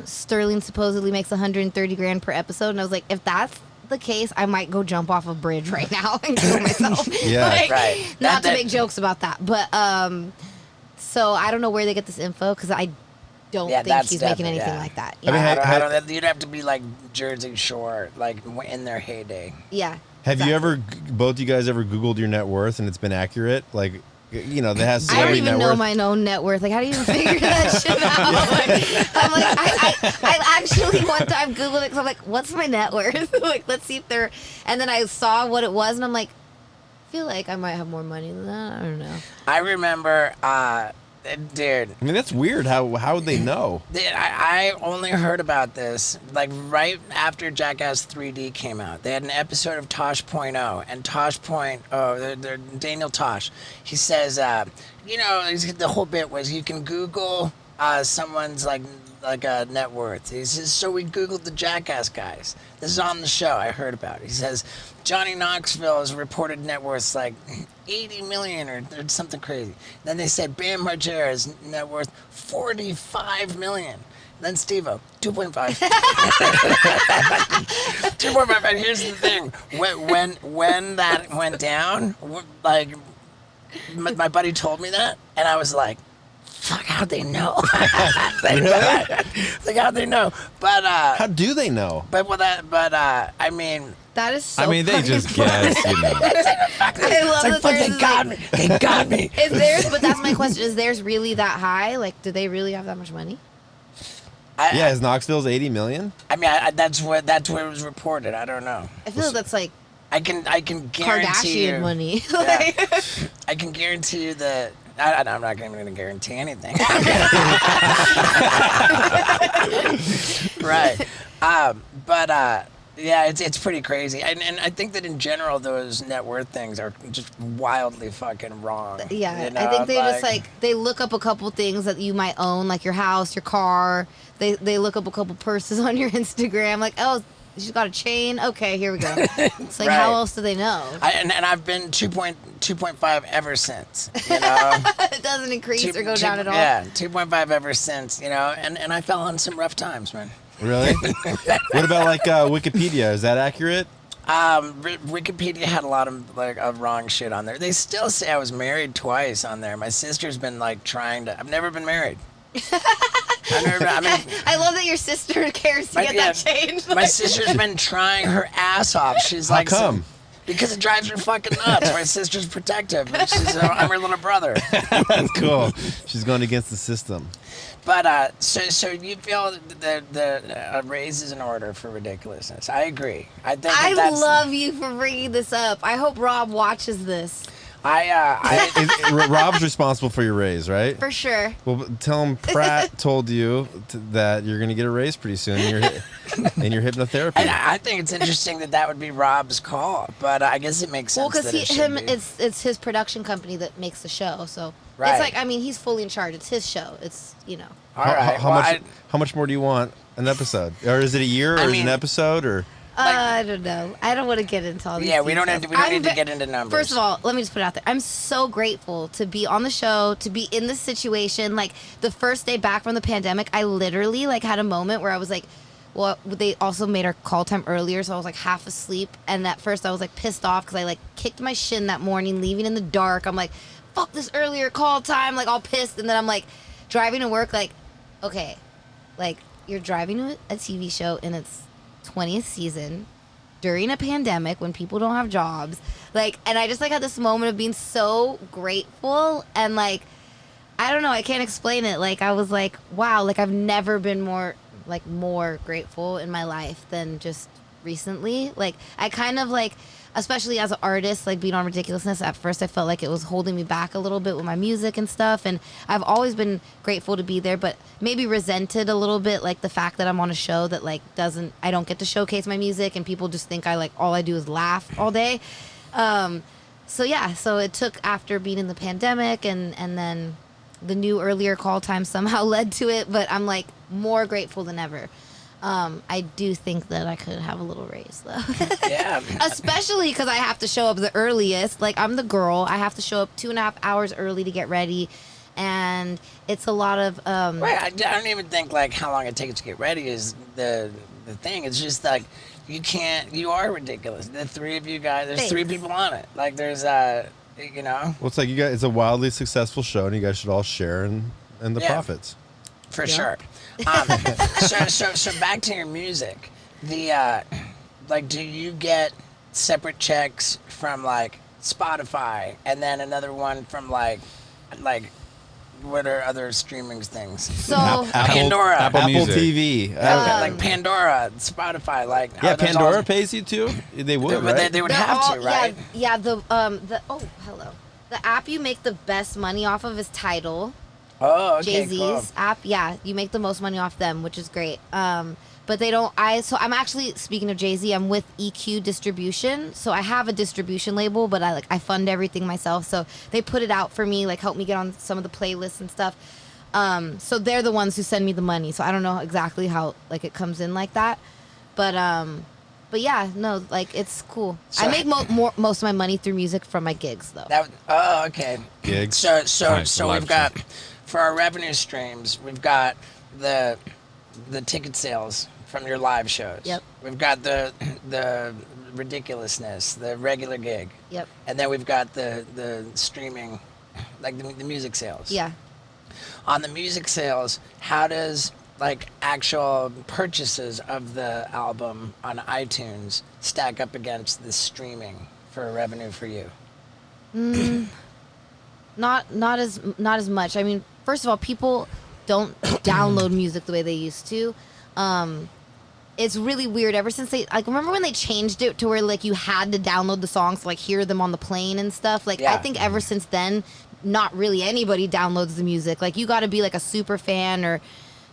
Speaker 2: Sterling supposedly makes 130 grand per episode, and I was like, if that's the case, I might go jump off a bridge right now and kill myself.
Speaker 4: Yeah,
Speaker 2: like,
Speaker 1: right.
Speaker 2: Not to make jokes about that, but so I don't know where they get this info because I don't think he's making anything like that.
Speaker 4: I mean,
Speaker 1: I don't, you'd have to be like Jersey Shore, like in their heyday.
Speaker 2: Yeah.
Speaker 4: Have you ever, both of you guys ever Googled your net worth and it's been accurate? Like, you know, that has
Speaker 2: I don't
Speaker 4: celebrity
Speaker 2: even
Speaker 4: net
Speaker 2: know
Speaker 4: worth.
Speaker 2: my own net worth. Like, how do you even figure that shit out? I actually one time Googled it because I'm like, what's my net worth? Like, let's see if they're. And then I saw what it was, and I'm like, I feel like I might have more money than that. I don't know.
Speaker 1: I remember, dude.
Speaker 4: I mean, that's weird. How would they know?
Speaker 1: I only heard about this like right after Jackass 3D came out. They had an episode of Tosh.0, and they're Daniel Tosh. He says, the whole bit was you can Google someone's like a net worth. He says, so we Googled the Jackass guys. This is on the show. I heard about it. He says Johnny Knoxville's reported net worth like 80 million or something crazy. Then they said Bam Margera's net worth 45 million. Then Steve-O, 2.5. 2.5. And here's the thing. When that went down, like, my buddy told me that, and I was like, fuck, how'd they know? Like, how'd they know? But,
Speaker 4: How do they know?
Speaker 1: I mean...
Speaker 2: That is so
Speaker 3: I mean, they just guess, you know.
Speaker 2: I love that
Speaker 1: they got me. They got me.
Speaker 2: Is theirs, but that's my question. Is theirs really that high? Like, do they really have that much money?
Speaker 4: Yeah, is Knoxville's 80 million?
Speaker 1: I mean, that's where it was reported. I don't know.
Speaker 2: I feel that's like
Speaker 1: I can guarantee
Speaker 2: Kardashian
Speaker 1: you,
Speaker 2: money.
Speaker 1: Yeah, I can guarantee you that. I'm not going to guarantee anything. Right. Yeah, it's pretty crazy. And I think that in general, those net worth things are just wildly fucking wrong.
Speaker 2: Yeah,
Speaker 1: you know?
Speaker 2: I think they just they look up a couple things that you might own, like your house, your car. They look up a couple purses on your Instagram, like, oh, she's got a chain. Okay, here we go. It's like, how else do they know?
Speaker 1: And I've been 2.5 ever since, you know.
Speaker 2: It doesn't increase or go down at all.
Speaker 1: Yeah, 2.5 ever since, you know, and I fell on some rough times, man.
Speaker 4: Really? What about like Wikipedia? Is that accurate?
Speaker 1: Wikipedia had a lot of wrong shit on there. They still say I was married twice on there. My sister's been like trying to. I've never been married.
Speaker 2: I love that your sister cares to get that changed.
Speaker 1: My sister's been trying her ass off. She's like,
Speaker 4: how come?
Speaker 1: Because it drives her fucking nuts. My sister's protective. And I'm her little brother.
Speaker 4: That's cool. She's going against the system.
Speaker 1: But so you feel the raise is in order for ridiculousness? I agree. I think
Speaker 2: I love you for bringing this up. I hope Rob watches this.
Speaker 4: Rob's responsible for your raise, right?
Speaker 2: For sure.
Speaker 4: Well, tell him Pratt told you that you're going to get a raise pretty soon in your hypnotherapy.
Speaker 1: I think it's interesting that would be Rob's call, but I guess it makes sense.
Speaker 2: Well, because it's his production company that makes the show, so
Speaker 1: right.
Speaker 2: It's like, I mean, he's fully in charge. It's his show. It's, you know.
Speaker 1: All right.
Speaker 4: How much more do you want an episode, or is it a year, or is it an episode, or?
Speaker 2: I don't know. I don't want to get into all these details.
Speaker 1: We don't need to get into numbers.
Speaker 2: First of all, let me just put it out there. I'm so grateful to be on the show, to be in this situation. Like, the first day back from the pandemic, I literally, like, had a moment where I was like, well, they also made our call time earlier, so I was, like, half asleep. And at first, I was, like, pissed off because I, like, kicked my shin that morning, leaving in the dark. I'm like, fuck this earlier call time, like, all pissed. And then I'm, like, driving to work, like, okay, like, you're driving to a TV show, and it's 20th season during a pandemic when people don't have jobs, like, and I just like had this moment of being so grateful, and like, I don't know, I can't explain it. Like, I was like, wow, like, I've never been more grateful in my life than just recently. Like, I kind of like, especially as an artist, like being on Ridiculousness, at first I felt like it was holding me back a little bit with my music and stuff, and I've always been grateful to be there, but maybe resented a little bit, like the fact that I'm on a show that like I don't get to showcase my music, and people just think all I do is laugh all day. so it took after being in the pandemic and then the new earlier call time somehow led to it, but I'm like more grateful than ever. I do think that I could have a little raise though.
Speaker 1: Yeah.
Speaker 2: Especially because I have to show up the earliest. Like I'm the girl. I have to show up 2.5 hours early to get ready. And it's a lot of
Speaker 1: Right. I don't even think like how long it takes to get ready is the thing. It's just like you are ridiculous. The three of you guys, there's
Speaker 2: Thanks.
Speaker 1: 3 people on it. Like there's you know.
Speaker 4: Well, it's like you guys. It's a wildly successful show, and you guys should all share in the
Speaker 1: Yeah.
Speaker 4: profits.
Speaker 1: For
Speaker 2: Yeah.
Speaker 1: sure. So back to your music. The like, do you get separate checks from like Spotify and then another one from like what are other streaming things?
Speaker 2: so
Speaker 1: Pandora.
Speaker 3: Apple
Speaker 4: Apple
Speaker 3: Music.
Speaker 4: TV.
Speaker 1: Like Pandora, Spotify, like
Speaker 4: Yeah,
Speaker 1: are those
Speaker 4: Pandora
Speaker 1: all-
Speaker 4: pays you too. They would,
Speaker 1: But
Speaker 4: right?
Speaker 1: they would
Speaker 2: they're
Speaker 1: have
Speaker 2: all-
Speaker 1: to, right?
Speaker 2: Yeah, the hello. The app you make the best money off of is Tidal.
Speaker 1: Oh, okay,
Speaker 2: Jay-Z's
Speaker 1: cool.
Speaker 2: app. Yeah, you make the most money off them, which is great. But they don't. I'm actually, speaking of Jay-Z, I'm with EQ Distribution, so I have a distribution label, but I fund everything myself. So they put it out for me, like help me get on some of the playlists and stuff. So they're the ones who send me the money. So I don't know exactly how like it comes in like that, but yeah, no, like it's cool.
Speaker 1: So-
Speaker 2: I make most of my money through music from my gigs though.
Speaker 1: Okay.
Speaker 4: Gigs.
Speaker 1: So
Speaker 3: Nice, live
Speaker 1: we've got for our revenue streams, we've got the ticket sales from your live shows.
Speaker 2: Yep.
Speaker 1: We've got the ridiculousness, the regular gig.
Speaker 2: Yep.
Speaker 1: And then we've got the streaming, like the music sales.
Speaker 2: Yeah.
Speaker 1: On the music sales, how does like actual purchases of the album on iTunes stack up against the streaming for revenue for you?
Speaker 2: Not as much. I mean, first of all, people don't download music the way they used to. It's really weird. Ever since they remember when they changed it to where like you had to download the songs to like hear them on the plane and stuff. Like
Speaker 1: Yeah.
Speaker 2: I think ever since then, not really anybody downloads the music. Like you got to be like a super fan or,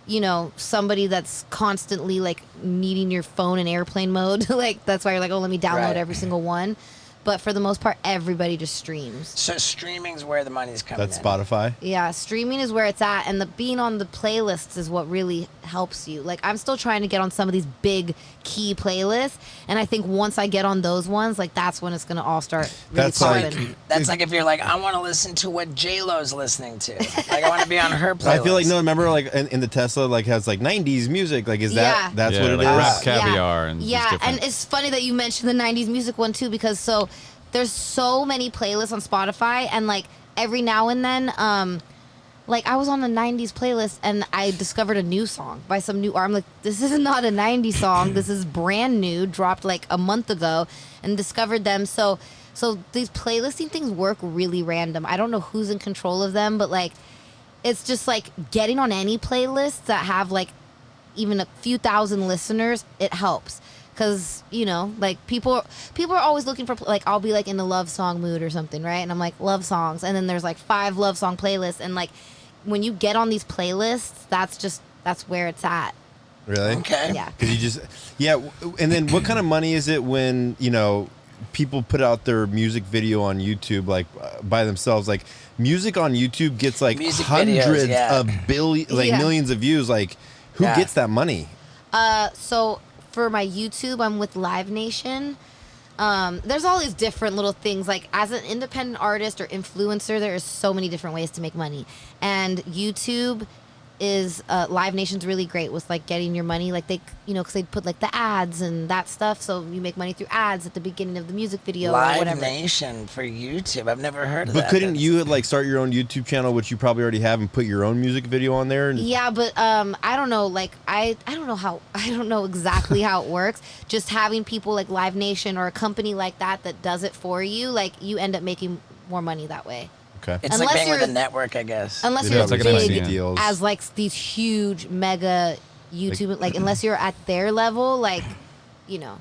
Speaker 2: you know, somebody that's constantly like needing your phone in airplane mode. Like that's why you're like, oh, let me download
Speaker 1: Right.
Speaker 2: every single one. But for the most part, everybody just streams.
Speaker 1: So streaming's where the money's coming
Speaker 4: That's
Speaker 1: in.
Speaker 4: Spotify.
Speaker 2: Yeah, streaming is where it's at, and the being on the playlists is what really helps you. Like I'm still trying to get on some of these big key playlists, and I think once I get on those ones, like that's when it's gonna all start really
Speaker 4: That's like-
Speaker 2: popping.
Speaker 1: That's like if you're like, I want to listen to what J-Lo's listening to. Like I want to be on her playlist.
Speaker 4: I feel like remember like in the Tesla like has like 90s music. Like is
Speaker 2: Yeah.
Speaker 4: that's what it is?
Speaker 3: like rap
Speaker 2: Yeah.
Speaker 3: caviar and just
Speaker 2: Yeah,
Speaker 3: different-
Speaker 2: and it's funny that you mentioned the '90s music one too, because there's so many playlists on Spotify, and like every now and then, like I was on a '90s playlist and I discovered a new song by some new artist. I'm like, this is not a '90s song. This is brand new, dropped like a month ago, and discovered them. So these playlisting things work really random. I don't know who's in control of them, but like it's just like getting on any playlists that have like even a few thousand listeners, it helps. Because, you know, like people are always looking for, like, I'll be like in a love song mood or something, right? And I'm like, love songs. And then there's like 5 love song playlists. And like when you get on these playlists, that's where it's at.
Speaker 4: Really?
Speaker 1: Okay.
Speaker 2: Yeah.
Speaker 4: Because and then what kind of money is it when, you know, people put out their music video on YouTube, like by themselves? Like music on YouTube gets like
Speaker 1: Music
Speaker 4: hundreds
Speaker 1: videos, yeah.
Speaker 4: of
Speaker 2: Yeah.
Speaker 4: millions of views. Like who
Speaker 1: Yeah.
Speaker 4: gets that money?
Speaker 2: So for my YouTube, I'm with Live Nation. There's all these different little things. Like as an independent artist or influencer, there is so many different ways to make money. And YouTube is Live Nation's really great with like getting your money, like they, you know, because they put like the ads and that stuff, so you make money through ads at the beginning of the music video or
Speaker 1: Live
Speaker 2: whatever.
Speaker 1: Nation for YouTube. I've never heard of
Speaker 4: But
Speaker 1: that.
Speaker 4: couldn't you like start your own YouTube channel, which you probably already have, and put your own music video on there? And
Speaker 2: Yeah, but I don't know. Like I don't know exactly how it works. Just having people like Live Nation or a company like that does it for you, like you end up making more money that way.
Speaker 4: okay.
Speaker 1: It's
Speaker 2: Unless
Speaker 1: like being with
Speaker 2: you're-
Speaker 1: a network, I guess.
Speaker 2: Unless
Speaker 4: They
Speaker 2: you're
Speaker 4: have
Speaker 3: like an
Speaker 2: big
Speaker 3: MCN.
Speaker 4: deals.
Speaker 2: as like these huge mega YouTube, like unless you're at their level, like, you know,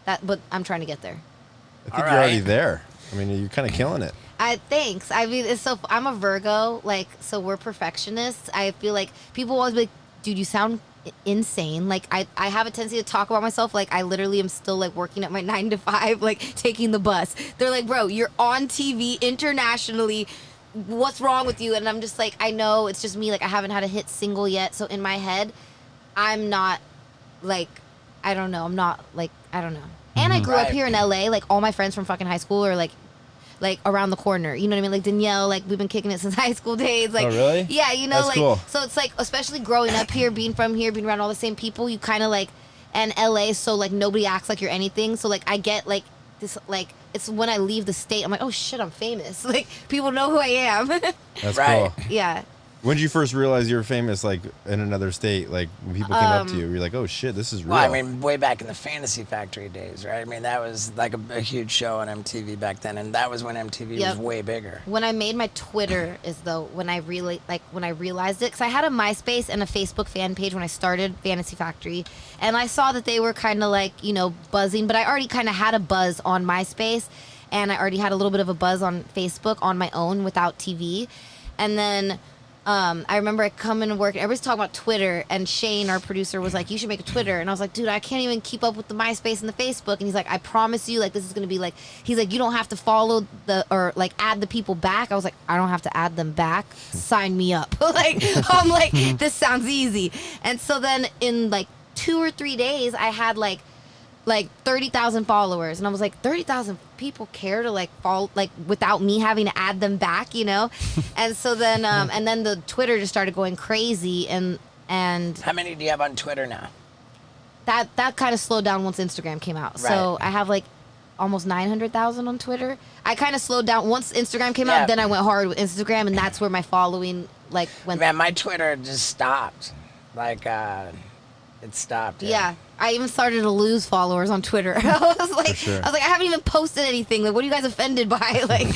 Speaker 2: that. But I'm trying to get there.
Speaker 4: I think
Speaker 1: All
Speaker 4: you're already
Speaker 1: right.
Speaker 4: there. I mean, you're kind of killing it.
Speaker 2: Thanks. I mean, it's I'm a Virgo, like, so we're perfectionists. I feel like people always be like, dude, you sound insane. Like I have a tendency to talk about myself like I literally am still like working at my 9 to 5, like taking the bus. They're like, bro, you're on TV internationally. What's wrong with you? And I'm just like, I know it's just me. Like I haven't had a hit single yet. So in my head, I'm not like, I don't know. I'm not like, I don't know. And I grew up here in LA. Like all my friends from fucking high school are like around the corner, you know what I mean? Like Danielle, like we've been kicking it since high school days. Like,
Speaker 4: oh really?
Speaker 2: Yeah, you know,
Speaker 4: That's
Speaker 2: like
Speaker 4: cool.
Speaker 2: So it's like, especially growing up here, being from here, being around all the same people, you kind of like, and LA is so like nobody acts like you're anything. So like I get like this, like it's when I leave the state, I'm like, oh shit, I'm famous. Like people know who I am.
Speaker 4: That's
Speaker 2: right.
Speaker 4: cool.
Speaker 2: Yeah.
Speaker 4: When did you first realize you were famous, like in another state? Like when people came up to you, you're like, "Oh shit, this is real."
Speaker 1: Well, I mean, way back in the Fantasy Factory days, right? I mean, that was like a huge show on MTV back then, and that was when MTV was way bigger.
Speaker 2: When I made my Twitter is though when I really when I realized it, because I had a MySpace and a Facebook fan page when I started Fantasy Factory, and I saw that they were kind of like buzzing, but I already kind of had a buzz on MySpace, and I already had a little bit of a buzz on Facebook on my own without TV, and then. I remember I come into work and everybody's talking about Twitter, and Shane, our producer, was like, you should make a Twitter. And I was like, dude, I can't even keep up with the MySpace and the Facebook. And he's like, I promise you, like, this is going to be like, he's like, you don't have to follow or like add the people back. I was like, I don't have to add them back. Sign me up. Like, I'm like, this sounds easy. And so then in like 2 or 3 days, I had like 30,000 followers, and I was like, 30,000 people care to like follow, like without me having to add them back, and so then and then the Twitter just started going crazy, and
Speaker 1: how many do you have on Twitter now?
Speaker 2: That kind of slowed down once Instagram came out. So I have like almost 900,000 on Twitter. I kind of slowed down once Instagram came out, then I went hard with Instagram, and that's where my following like went.
Speaker 1: Man, my Twitter just stopped. Like it stopped.
Speaker 2: Yeah. I even started to lose followers on Twitter. I was like,
Speaker 4: sure.
Speaker 2: I haven't even posted anything. Like, what are you guys offended by? Like,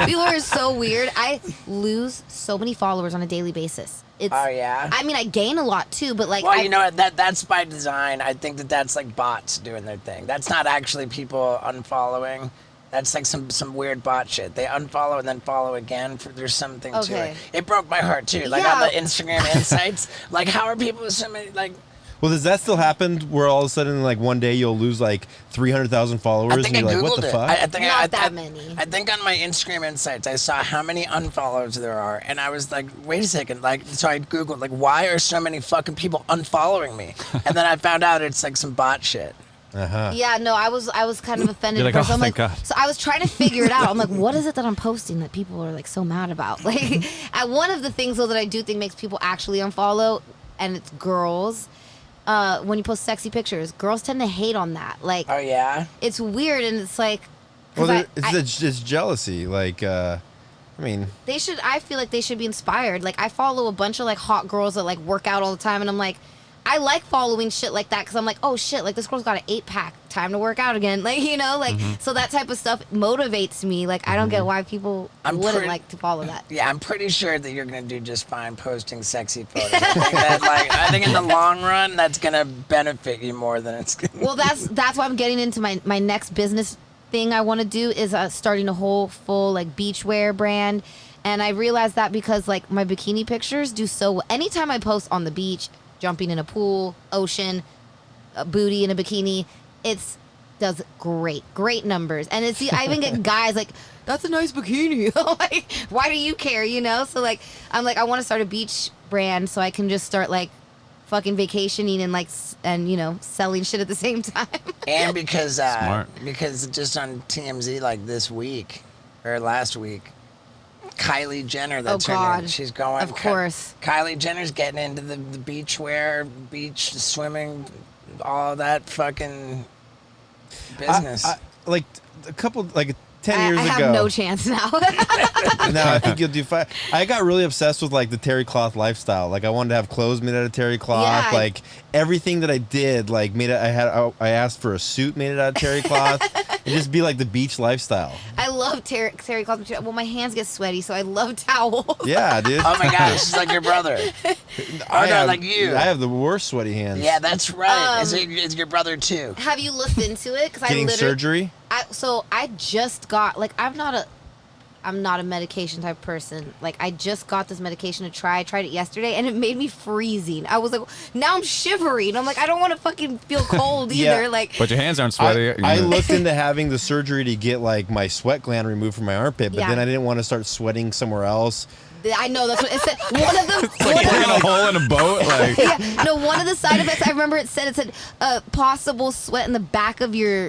Speaker 2: people are so weird. I lose so many followers on a daily basis.
Speaker 1: Oh yeah.
Speaker 2: I mean, I gain a lot too, but like.
Speaker 1: Well, you know what? That's by design. I think that's like bots doing their thing. That's not actually people unfollowing. That's like some weird bot shit. They unfollow and then follow again. There's something to it. It broke my heart too. Like on the Instagram insights. Like, how are people with so many like?
Speaker 4: Well, does that still happen where all of a sudden, like one day you'll lose like 300,000 followers,
Speaker 1: I think
Speaker 4: and you're like,
Speaker 1: Googled
Speaker 4: what the
Speaker 1: it.
Speaker 4: fuck?
Speaker 1: I think
Speaker 2: not that many.
Speaker 1: I think on my Instagram insights, I saw how many unfollows there are, and I was like, wait a second, like, so I Googled, like, why are so many fucking people unfollowing me? And then I found out it's like some bot shit.
Speaker 2: Yeah, no, I was kind of offended.
Speaker 3: You're like, oh,
Speaker 2: I'm
Speaker 3: thank
Speaker 2: like,
Speaker 3: God.
Speaker 2: So I was trying to figure it out. I'm like, what is it that I'm posting that people are like so mad about? Like, one of the things though that I do think makes people actually unfollow, and it's girls. When you post sexy pictures, girls tend to hate on that. Like,
Speaker 1: oh yeah,
Speaker 2: it's weird, and it's like,
Speaker 4: well, it's jealousy. Like, I mean,
Speaker 2: they should. I feel like they should be inspired. Like, I follow a bunch of like hot girls that like work out all the time, and I'm like, I like following shit like that because I'm like, oh shit, like this girl's got an 8-pack, time to work out again. Like, like so that type of stuff motivates me. Like, I don't get why people wouldn't like to follow that.
Speaker 1: Yeah, I'm pretty sure that you're gonna do just fine posting sexy photos. I think in the long run that's gonna benefit you more than it's gonna.
Speaker 2: Well, that's why I'm getting into my next business thing I want to do is starting a whole full like beachwear brand. And I realized that because like my bikini pictures do so well. Anytime I post on the beach, jumping in a pool, ocean, a booty in a bikini, does great numbers. And I even get guys like, that's a nice bikini. Like, why do you care? So like, I'm like, I want to start a beach brand so I can just start like fucking vacationing and like, and selling shit at the same time.
Speaker 1: And because
Speaker 3: Smart.
Speaker 1: because just on TMZ like this week or last week, Kylie Jenner, that's her name. She's going.
Speaker 2: Of course.
Speaker 1: Kylie Jenner's getting into the beach wear, beach swimming, all that fucking business.
Speaker 4: Like a couple, like 10 years ago.
Speaker 2: I have no chance now.
Speaker 4: No, I think you'll do fine. I got really obsessed with like the terry cloth lifestyle. Like I wanted to have clothes made out of terry cloth.
Speaker 2: Yeah.
Speaker 4: Like everything that I did, like made it. I asked for a suit made out of terry cloth. And just be like the beach lifestyle.
Speaker 2: I love terry cloth material. Well, my hands get sweaty, so I love towels.
Speaker 4: Yeah, dude.
Speaker 1: Oh my gosh, she's like your brother. Like you.
Speaker 4: I have the worst sweaty hands.
Speaker 1: Yeah, that's right. Is your brother too?
Speaker 2: Have you looked into it? Because
Speaker 4: Getting surgery?
Speaker 2: I just got, like, I'm not I'm not a medication type person. Like, I just got this medication to try. I tried it yesterday, and it made me freezing. I was like, now I'm shivering. I'm like, I don't want to fucking feel cold either. Like,
Speaker 3: but your hands aren't sweaty.
Speaker 4: I looked into having the surgery to get like my sweat gland removed from my armpit, but then I didn't want to start sweating somewhere else.
Speaker 2: I know, that's what it said. One of the
Speaker 3: it's like you're in a hole in a boat. Like,
Speaker 2: yeah, no, one of the side effects, I remember it said possible sweat in the back of your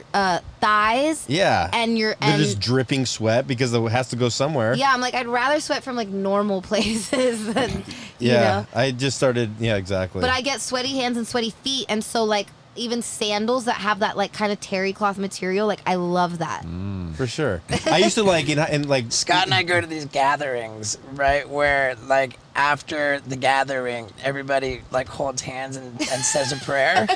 Speaker 2: thighs.
Speaker 4: Yeah,
Speaker 2: and
Speaker 4: they're just dripping sweat because it has to go somewhere.
Speaker 2: Yeah, I'm like, I'd rather sweat from like normal places than you know.
Speaker 4: I just started. Yeah, exactly.
Speaker 2: But I get sweaty hands and sweaty feet, and so like even sandals that have that like kind of terry cloth material, like I love that.
Speaker 4: For sure. I used to like, and like
Speaker 1: Scott and I go to these gatherings, right, where like after the gathering, everybody like holds hands and says a prayer,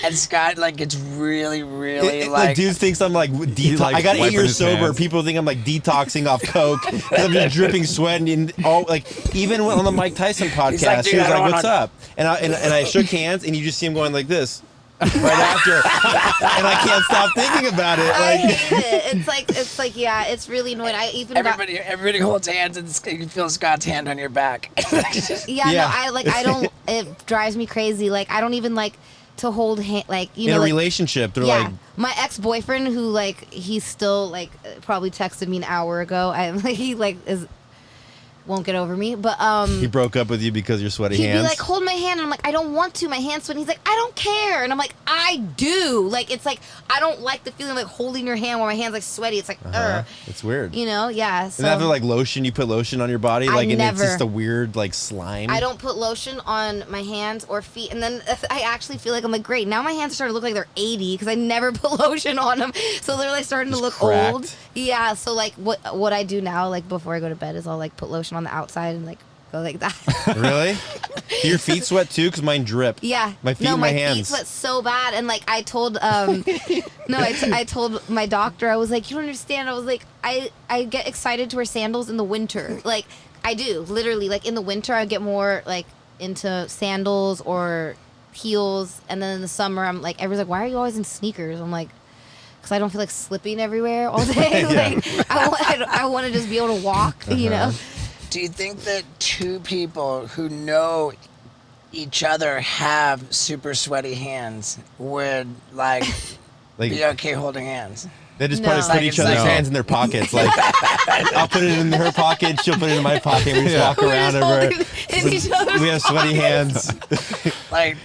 Speaker 1: and Scott like gets really like
Speaker 4: dudes thinks I'm like I got 8 years sober.
Speaker 3: Hands.
Speaker 4: People think I'm like detoxing off coke because I'm just dripping sweat and all like even on the Mike Tyson podcast,
Speaker 1: like,
Speaker 4: he
Speaker 1: dude,
Speaker 4: was
Speaker 1: I
Speaker 4: like,
Speaker 1: don't
Speaker 4: "What's
Speaker 1: wanna-"
Speaker 4: up?" And I shook hands, and you just see him going like this. Right after, and I can't stop thinking about it.
Speaker 2: I
Speaker 4: Like,
Speaker 2: hate it. It's like yeah, it's really annoying. I even
Speaker 1: everybody holds hands and you feel Scott's hand on your back.
Speaker 2: yeah, no, I don't. It drives me crazy. Like I don't even like to hold hand. Like you
Speaker 4: in
Speaker 2: know,
Speaker 4: a
Speaker 2: like,
Speaker 4: relationship, they're
Speaker 2: yeah,
Speaker 4: like,
Speaker 2: my ex-boyfriend who like he's still like probably texted me an hour ago. He like won't get over me, but
Speaker 4: he broke up with you because your sweaty
Speaker 2: he'd
Speaker 4: hands.
Speaker 2: be like, hold my hand, and I'm like, I don't want to, my hand's sweating. He's like, I don't care, and I'm like, I do. Like it's like I don't like the feeling of like holding your hand while my hand's like sweaty. It's like
Speaker 4: It's weird.
Speaker 2: you know, yeah. So
Speaker 4: and after like lotion, you put lotion on your body, like, and
Speaker 2: never.
Speaker 4: it's just a weird like slime.
Speaker 2: I don't put lotion on my hands or feet, and then I actually feel like I'm like, great, now my hands are starting to look like they're 80 because I never put lotion on them, so they're like starting
Speaker 4: Just
Speaker 2: to look
Speaker 4: cracked.
Speaker 2: old. Yeah, so like what I do now, like before I go to bed, is I'll like put lotion on the outside and like go like that.
Speaker 4: Really? Do your feet sweat too? Because mine drip.
Speaker 2: Yeah.
Speaker 4: My feet
Speaker 2: no,
Speaker 4: and my
Speaker 2: feet
Speaker 4: hands.
Speaker 2: sweat so bad, and like I told I told my doctor, I was like, you don't understand. I was like, I get excited to wear sandals in the winter. Like I do, literally. Like in the winter, I get more like into sandals or heels, and then in the summer, I'm like, everyone's like, why are you always in sneakers? I'm like, because I don't feel like slipping everywhere all day. Like I want to just be able to walk, you know.
Speaker 1: Do you think that two people who know each other have super sweaty hands would like be okay holding hands?
Speaker 4: They just
Speaker 2: No.
Speaker 4: put each other's hands in their pockets. Like I'll put it in her pocket, she'll put it in my pocket. We just walk
Speaker 2: We're
Speaker 4: around
Speaker 2: just
Speaker 4: everywhere.
Speaker 2: holding in each other's
Speaker 4: We have sweaty hands.
Speaker 1: Like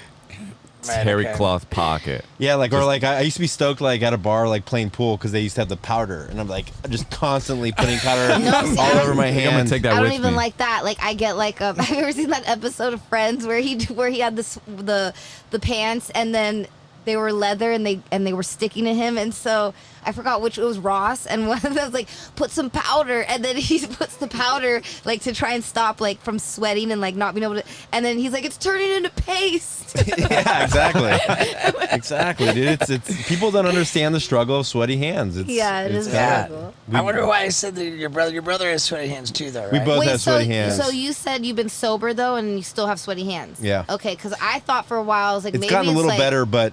Speaker 3: terry cloth pocket.
Speaker 4: Yeah, like or like I used to be stoked like at a bar like playing pool because they used to have the powder, and I'm like just constantly putting powder
Speaker 2: see,
Speaker 4: all over my
Speaker 3: I'm gonna
Speaker 4: hands.
Speaker 3: take that
Speaker 2: I
Speaker 3: with
Speaker 2: don't even
Speaker 3: me.
Speaker 2: like that. Like I get like have you ever seen that episode of Friends where he had the pants and then they were leather and they were sticking to him, and so I forgot which, it was Ross, and one of them was like, put some powder, and then he puts the powder like to try and stop like from sweating and like not being able to, and then he's like, it's turning into paste.
Speaker 4: Yeah, exactly. Exactly, dude. It's people don't understand the struggle of sweaty hands. It's,
Speaker 2: Yeah, it is a
Speaker 4: kinda-
Speaker 2: struggle.
Speaker 1: I wonder why I said that your brother has sweaty hands too, though, right?
Speaker 4: We both have
Speaker 2: so
Speaker 4: sweaty hands.
Speaker 2: so you said you've been sober though, and you still have sweaty hands.
Speaker 4: Yeah.
Speaker 2: Okay, because I thought for a while I was like,
Speaker 4: It's
Speaker 2: maybe
Speaker 4: gotten a
Speaker 2: it's
Speaker 4: little
Speaker 2: like,
Speaker 4: better, but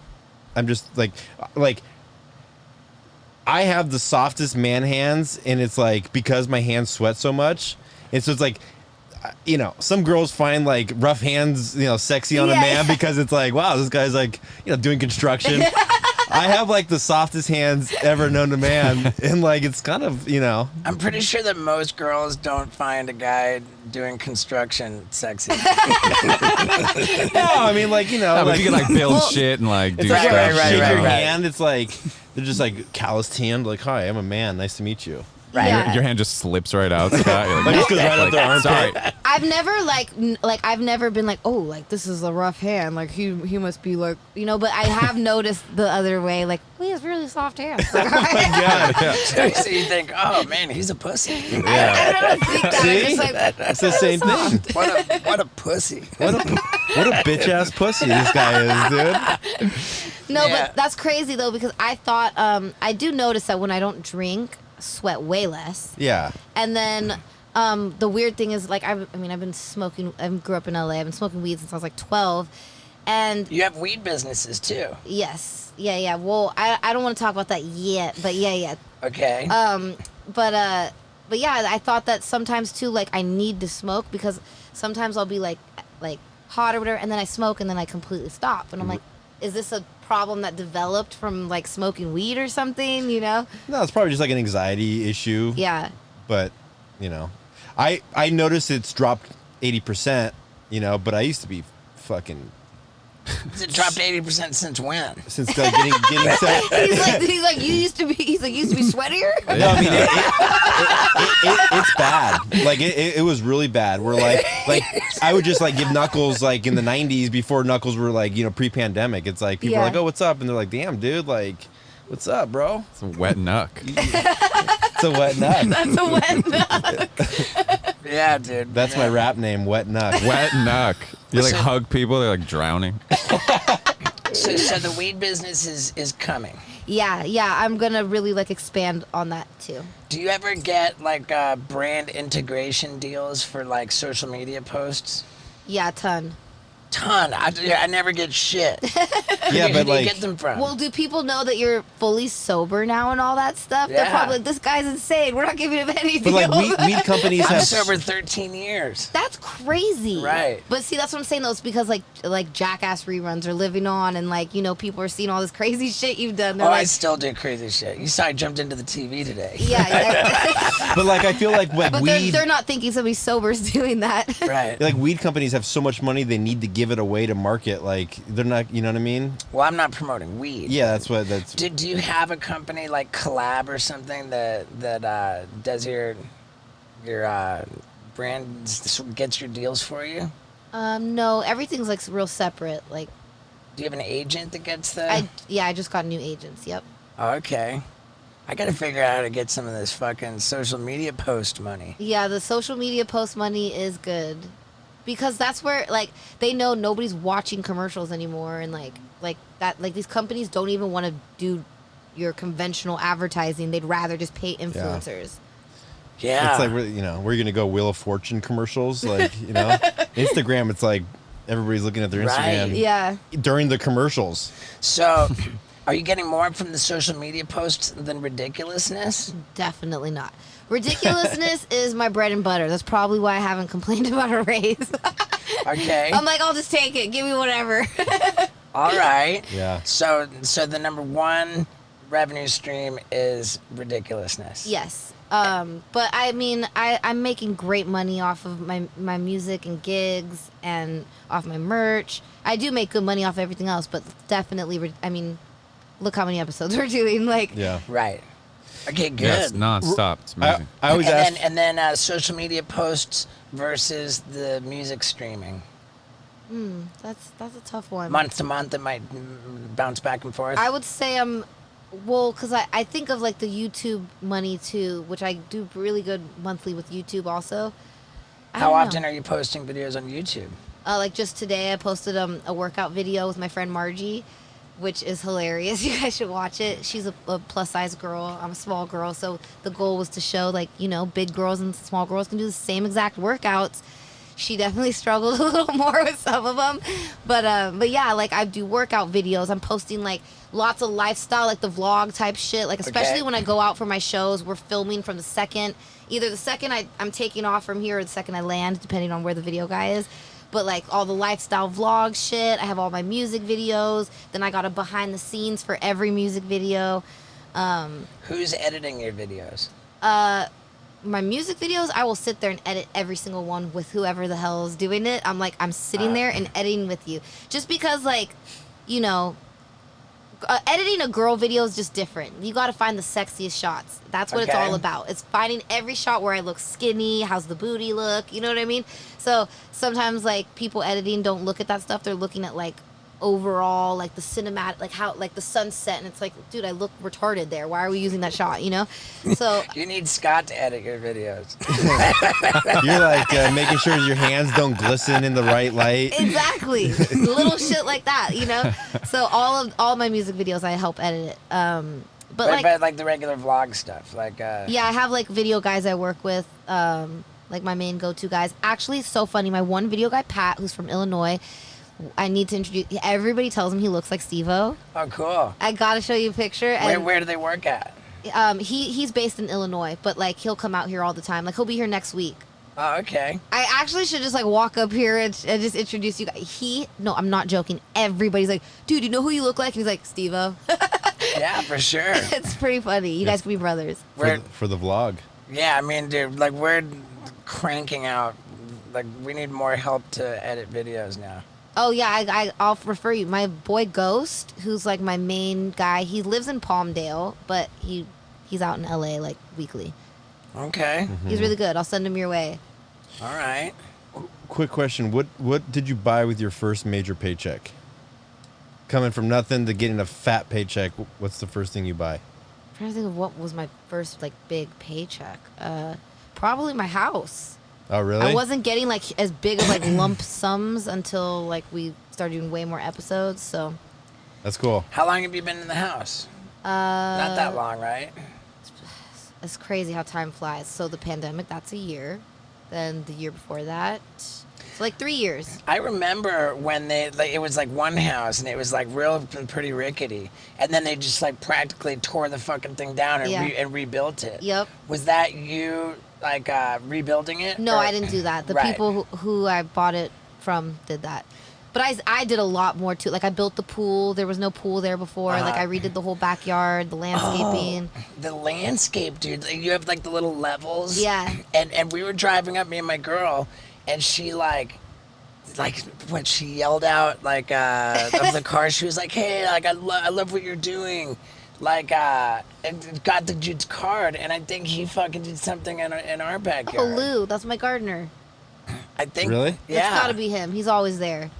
Speaker 4: I'm just like I have the softest man hands, and it's like because my hands sweat so much, and so it's like, you know, some girls find like rough hands, you know, sexy on a
Speaker 2: Yeah,
Speaker 4: man
Speaker 2: yeah.
Speaker 4: because it's like, wow, this guy's like, you know, doing construction. I have like the softest hands ever known to man, and like it's kind of, you know,
Speaker 1: I'm pretty sure that most girls don't find a guy doing construction sexy.
Speaker 4: no, I mean like, you know,
Speaker 3: No, but
Speaker 4: like,
Speaker 3: if you can like build shit and like do
Speaker 4: it's like
Speaker 3: stuff.
Speaker 4: when I
Speaker 1: right,
Speaker 4: shake
Speaker 1: right,
Speaker 4: your
Speaker 1: right.
Speaker 4: hand, it's like they're just like calloused hand, like, hi, I'm a man, nice to meet you.
Speaker 1: Right.
Speaker 2: Yeah.
Speaker 3: Your hand just slips right out, Scott. You're
Speaker 4: Like, it just goes right up their armpit.
Speaker 3: Sorry.
Speaker 2: I've never like I've never been like, oh, like this is a rough hand, like he must be like, you know, but I have noticed the other way, like, well, he has really soft hands. Like,
Speaker 4: God.
Speaker 1: So you think, oh man, he's a pussy.
Speaker 2: I don't think that. I'm
Speaker 4: See?
Speaker 2: just like,
Speaker 4: It's the same thing.
Speaker 1: What a pussy.
Speaker 4: What a bitch ass pussy this guy is, dude.
Speaker 2: no,
Speaker 1: Yeah.
Speaker 2: but that's crazy though, because I thought I do notice that when I don't drink, I sweat way less.
Speaker 4: Yeah.
Speaker 2: And then the weird thing is, like, I've been smoking. I grew up in LA. I've been smoking weed since I was like 12, and
Speaker 1: You have weed businesses too.
Speaker 2: yes, yeah. Well, I don't want to talk about that yet, but yeah.
Speaker 1: Okay.
Speaker 2: But yeah, I thought that sometimes too, like I need to smoke because sometimes I'll be like hot or whatever, and then I smoke and then I completely stop, and I'm like, is this a problem that developed from like smoking weed or something? You know?
Speaker 4: No, it's probably just like an anxiety issue.
Speaker 2: Yeah.
Speaker 4: But I noticed it's dropped 80%. But I used to be fucking.
Speaker 1: It dropped 80% since when?
Speaker 4: Since like getting set.
Speaker 2: he's like you used to be sweatier.
Speaker 4: No, I mean it's bad. Like it was really bad. We're like I would just like give Knuckles like in the 90s before Knuckles were like pre-pandemic. It's like people are like, oh, what's up? And they're like, damn, dude, like, what's up, bro?
Speaker 3: It's a wet knuck.
Speaker 4: It's a wet knuck.
Speaker 2: That's a wet knuck.
Speaker 1: Yeah, dude.
Speaker 4: That's my rap name, Wet Knuck.
Speaker 3: Wet knuck. You like hug people, they're like drowning.
Speaker 1: So the weed business is coming.
Speaker 2: Yeah, I'm gonna really like expand on that too.
Speaker 1: Do you ever get like brand integration deals for like social media posts?
Speaker 2: Yeah, a ton.
Speaker 1: I never get shit.
Speaker 4: Yeah,
Speaker 1: Who
Speaker 4: but
Speaker 1: do you
Speaker 4: like,
Speaker 1: get them from?
Speaker 2: Well, do people know that you're fully sober now and all that stuff?
Speaker 1: Yeah.
Speaker 2: They're probably like, this guy's insane. We're not giving him any
Speaker 4: but like
Speaker 2: deals.
Speaker 4: weed companies
Speaker 1: I'm
Speaker 4: have
Speaker 1: sober 13 years.
Speaker 2: That's crazy.
Speaker 1: Right.
Speaker 2: But see, that's what I'm saying though. It's because like Jackass reruns are living on, and like people are seeing all this crazy shit you've done. They're
Speaker 1: I
Speaker 2: like,
Speaker 1: still do crazy shit. You saw I jumped into the TV today.
Speaker 2: yeah.
Speaker 4: But like I feel like
Speaker 2: But
Speaker 4: weed.
Speaker 2: they're not thinking somebody sober is doing that.
Speaker 1: Right.
Speaker 4: Like weed companies have so much money they need to give it away to market. Like they're not, you know what I mean?
Speaker 1: Well, I'm not promoting weed.
Speaker 4: Yeah, that's.
Speaker 1: Do you have a company like Collab or something that does your brand, gets your deals for you?
Speaker 2: No, everything's like real separate. Like,
Speaker 1: Do you have an agent that gets the?
Speaker 2: I just got new agents. Yep.
Speaker 1: Oh, okay. I gotta figure out how to get some of this fucking social media post money.
Speaker 2: Yeah, the social media post money is good. Because that's where like they know nobody's watching commercials anymore, and like that, like these companies don't even want to do your conventional advertising. They'd rather just pay influencers.
Speaker 1: Yeah.
Speaker 4: It's like we're gonna go Wheel of Fortune commercials, like Instagram. It's like everybody's looking at their Instagram.
Speaker 1: Right.
Speaker 2: Yeah.
Speaker 4: During the commercials.
Speaker 1: So, are you getting more from the social media posts than ridiculousness?
Speaker 2: Definitely not. Ridiculousness is my bread and butter. That's probably why I haven't complained about a raise.
Speaker 1: Okay.
Speaker 2: I'm like, I'll just take it. Give me whatever.
Speaker 1: All right.
Speaker 4: Yeah.
Speaker 1: So the number one revenue stream is ridiculousness.
Speaker 2: Yes. But I mean, I'm making great money off of my music and gigs and off my merch. I do make good money off everything else, but definitely, I mean, look how many episodes we're doing. Like,
Speaker 4: Yeah.
Speaker 1: Right. Okay, good.
Speaker 3: Yes, non-stop. It's amazing.
Speaker 4: I always ask.
Speaker 1: And then social media posts versus the music streaming.
Speaker 2: that's a tough one.
Speaker 1: Month to month, it might bounce back and forth.
Speaker 2: I would say because I think of like the YouTube money too, which I do really good monthly with YouTube also.
Speaker 1: How often are you posting videos on YouTube?
Speaker 2: Like just today I posted a workout video with my friend Margie, which is hilarious. You guys should watch it. She's a plus size girl. I'm a small girl. So the goal was to show like, big girls and small girls can do the same exact workouts. She definitely struggled a little more with some of them. But yeah, like I do workout videos. I'm posting like lots of lifestyle, like the vlog type shit. Like especially when I go out for my shows, we're filming from either the second I'm taking off from here or the second I land, depending on where the video guy is. But like all the lifestyle vlog shit. I have all my music videos. Then I got a behind the scenes for every music video.
Speaker 1: Who's editing your videos?
Speaker 2: My music videos, I will sit there and edit every single one with whoever the hell is doing it. I'm sitting there and editing with you. Just because like, editing a girl video is just different. You got to find the sexiest shots. That's what it's all about. It's finding every shot where I look skinny, how's the booty look, you know what I mean? So sometimes like people editing don't look at that stuff. They're looking at like overall, like the cinematic, like how, like the sunset, and it's like, dude, I look retarded there. Why are we using that shot, So
Speaker 1: You need Scott to edit your videos.
Speaker 4: You're like making sure your hands don't glisten in the right light.
Speaker 2: exactly, little shit like that, So all my music videos, I help edit it. But
Speaker 1: like the regular vlog stuff, like
Speaker 2: yeah, I have like video guys I work with, like my main go-to guys. Actually, it's so funny. My one video guy, Pat, who's from Illinois, I need to introduce. Everybody tells him he looks like Steve-O.
Speaker 1: Oh, cool.
Speaker 2: I gotta show you a picture. And
Speaker 1: Where do they work at?
Speaker 2: He's based in Illinois, but like he'll come out here all the time. Like he'll be here next week.
Speaker 1: Oh, okay.
Speaker 2: I actually should just like walk up here and just introduce you guys. No, I'm not joking. Everybody's like, dude, you know who you look like? And he's like, Steve-O.
Speaker 1: Yeah, for sure.
Speaker 2: It's pretty funny. You guys can be brothers.
Speaker 4: For the vlog.
Speaker 1: Yeah, I mean, dude, like we're cranking out. Like we need more help to edit videos now.
Speaker 2: Oh yeah, I'll refer you. My boy Ghost, who's like my main guy. He lives in Palmdale, but he's out in LA like weekly.
Speaker 1: Okay.
Speaker 2: He's really good. I'll send him your way.
Speaker 1: All right.
Speaker 4: Quick question: What did you buy with your first major paycheck? Coming from nothing to getting a fat paycheck, what's the first thing you buy?
Speaker 2: I'm trying to think of what was my first like big paycheck. Probably my house.
Speaker 4: Oh really?
Speaker 2: I wasn't getting like as big of like lump sums until like we started doing way more episodes. So
Speaker 4: That's cool.
Speaker 1: How long have you been in the house? Not that long, right?
Speaker 2: it's crazy how time flies. So the pandemic, that's a year. Then the year before that, so like 3 years.
Speaker 1: I remember when it was like one house and it was like real pretty rickety, and then they just like practically tore the fucking thing down and, and rebuilt it.
Speaker 2: Yep.
Speaker 1: Was that you like rebuilding it?
Speaker 2: No, I didn't do that. The people who I bought it from did that. But I did a lot more too. Like I built the pool. There was no pool there before. Like I redid the whole backyard, the landscaping.
Speaker 1: Oh, the landscape, dude. You have like the little levels.
Speaker 2: Yeah.
Speaker 1: And we were driving up, me and my girl, and she like when she yelled out like of the car, she was like, "Hey, like I love what you're doing." Like and got the dude's card, and I think he fucking did something in our backyard.
Speaker 2: Oh, Lou, that's my gardener.
Speaker 1: I think.
Speaker 4: Really?
Speaker 1: Yeah.
Speaker 2: It's gotta be him. He's always there.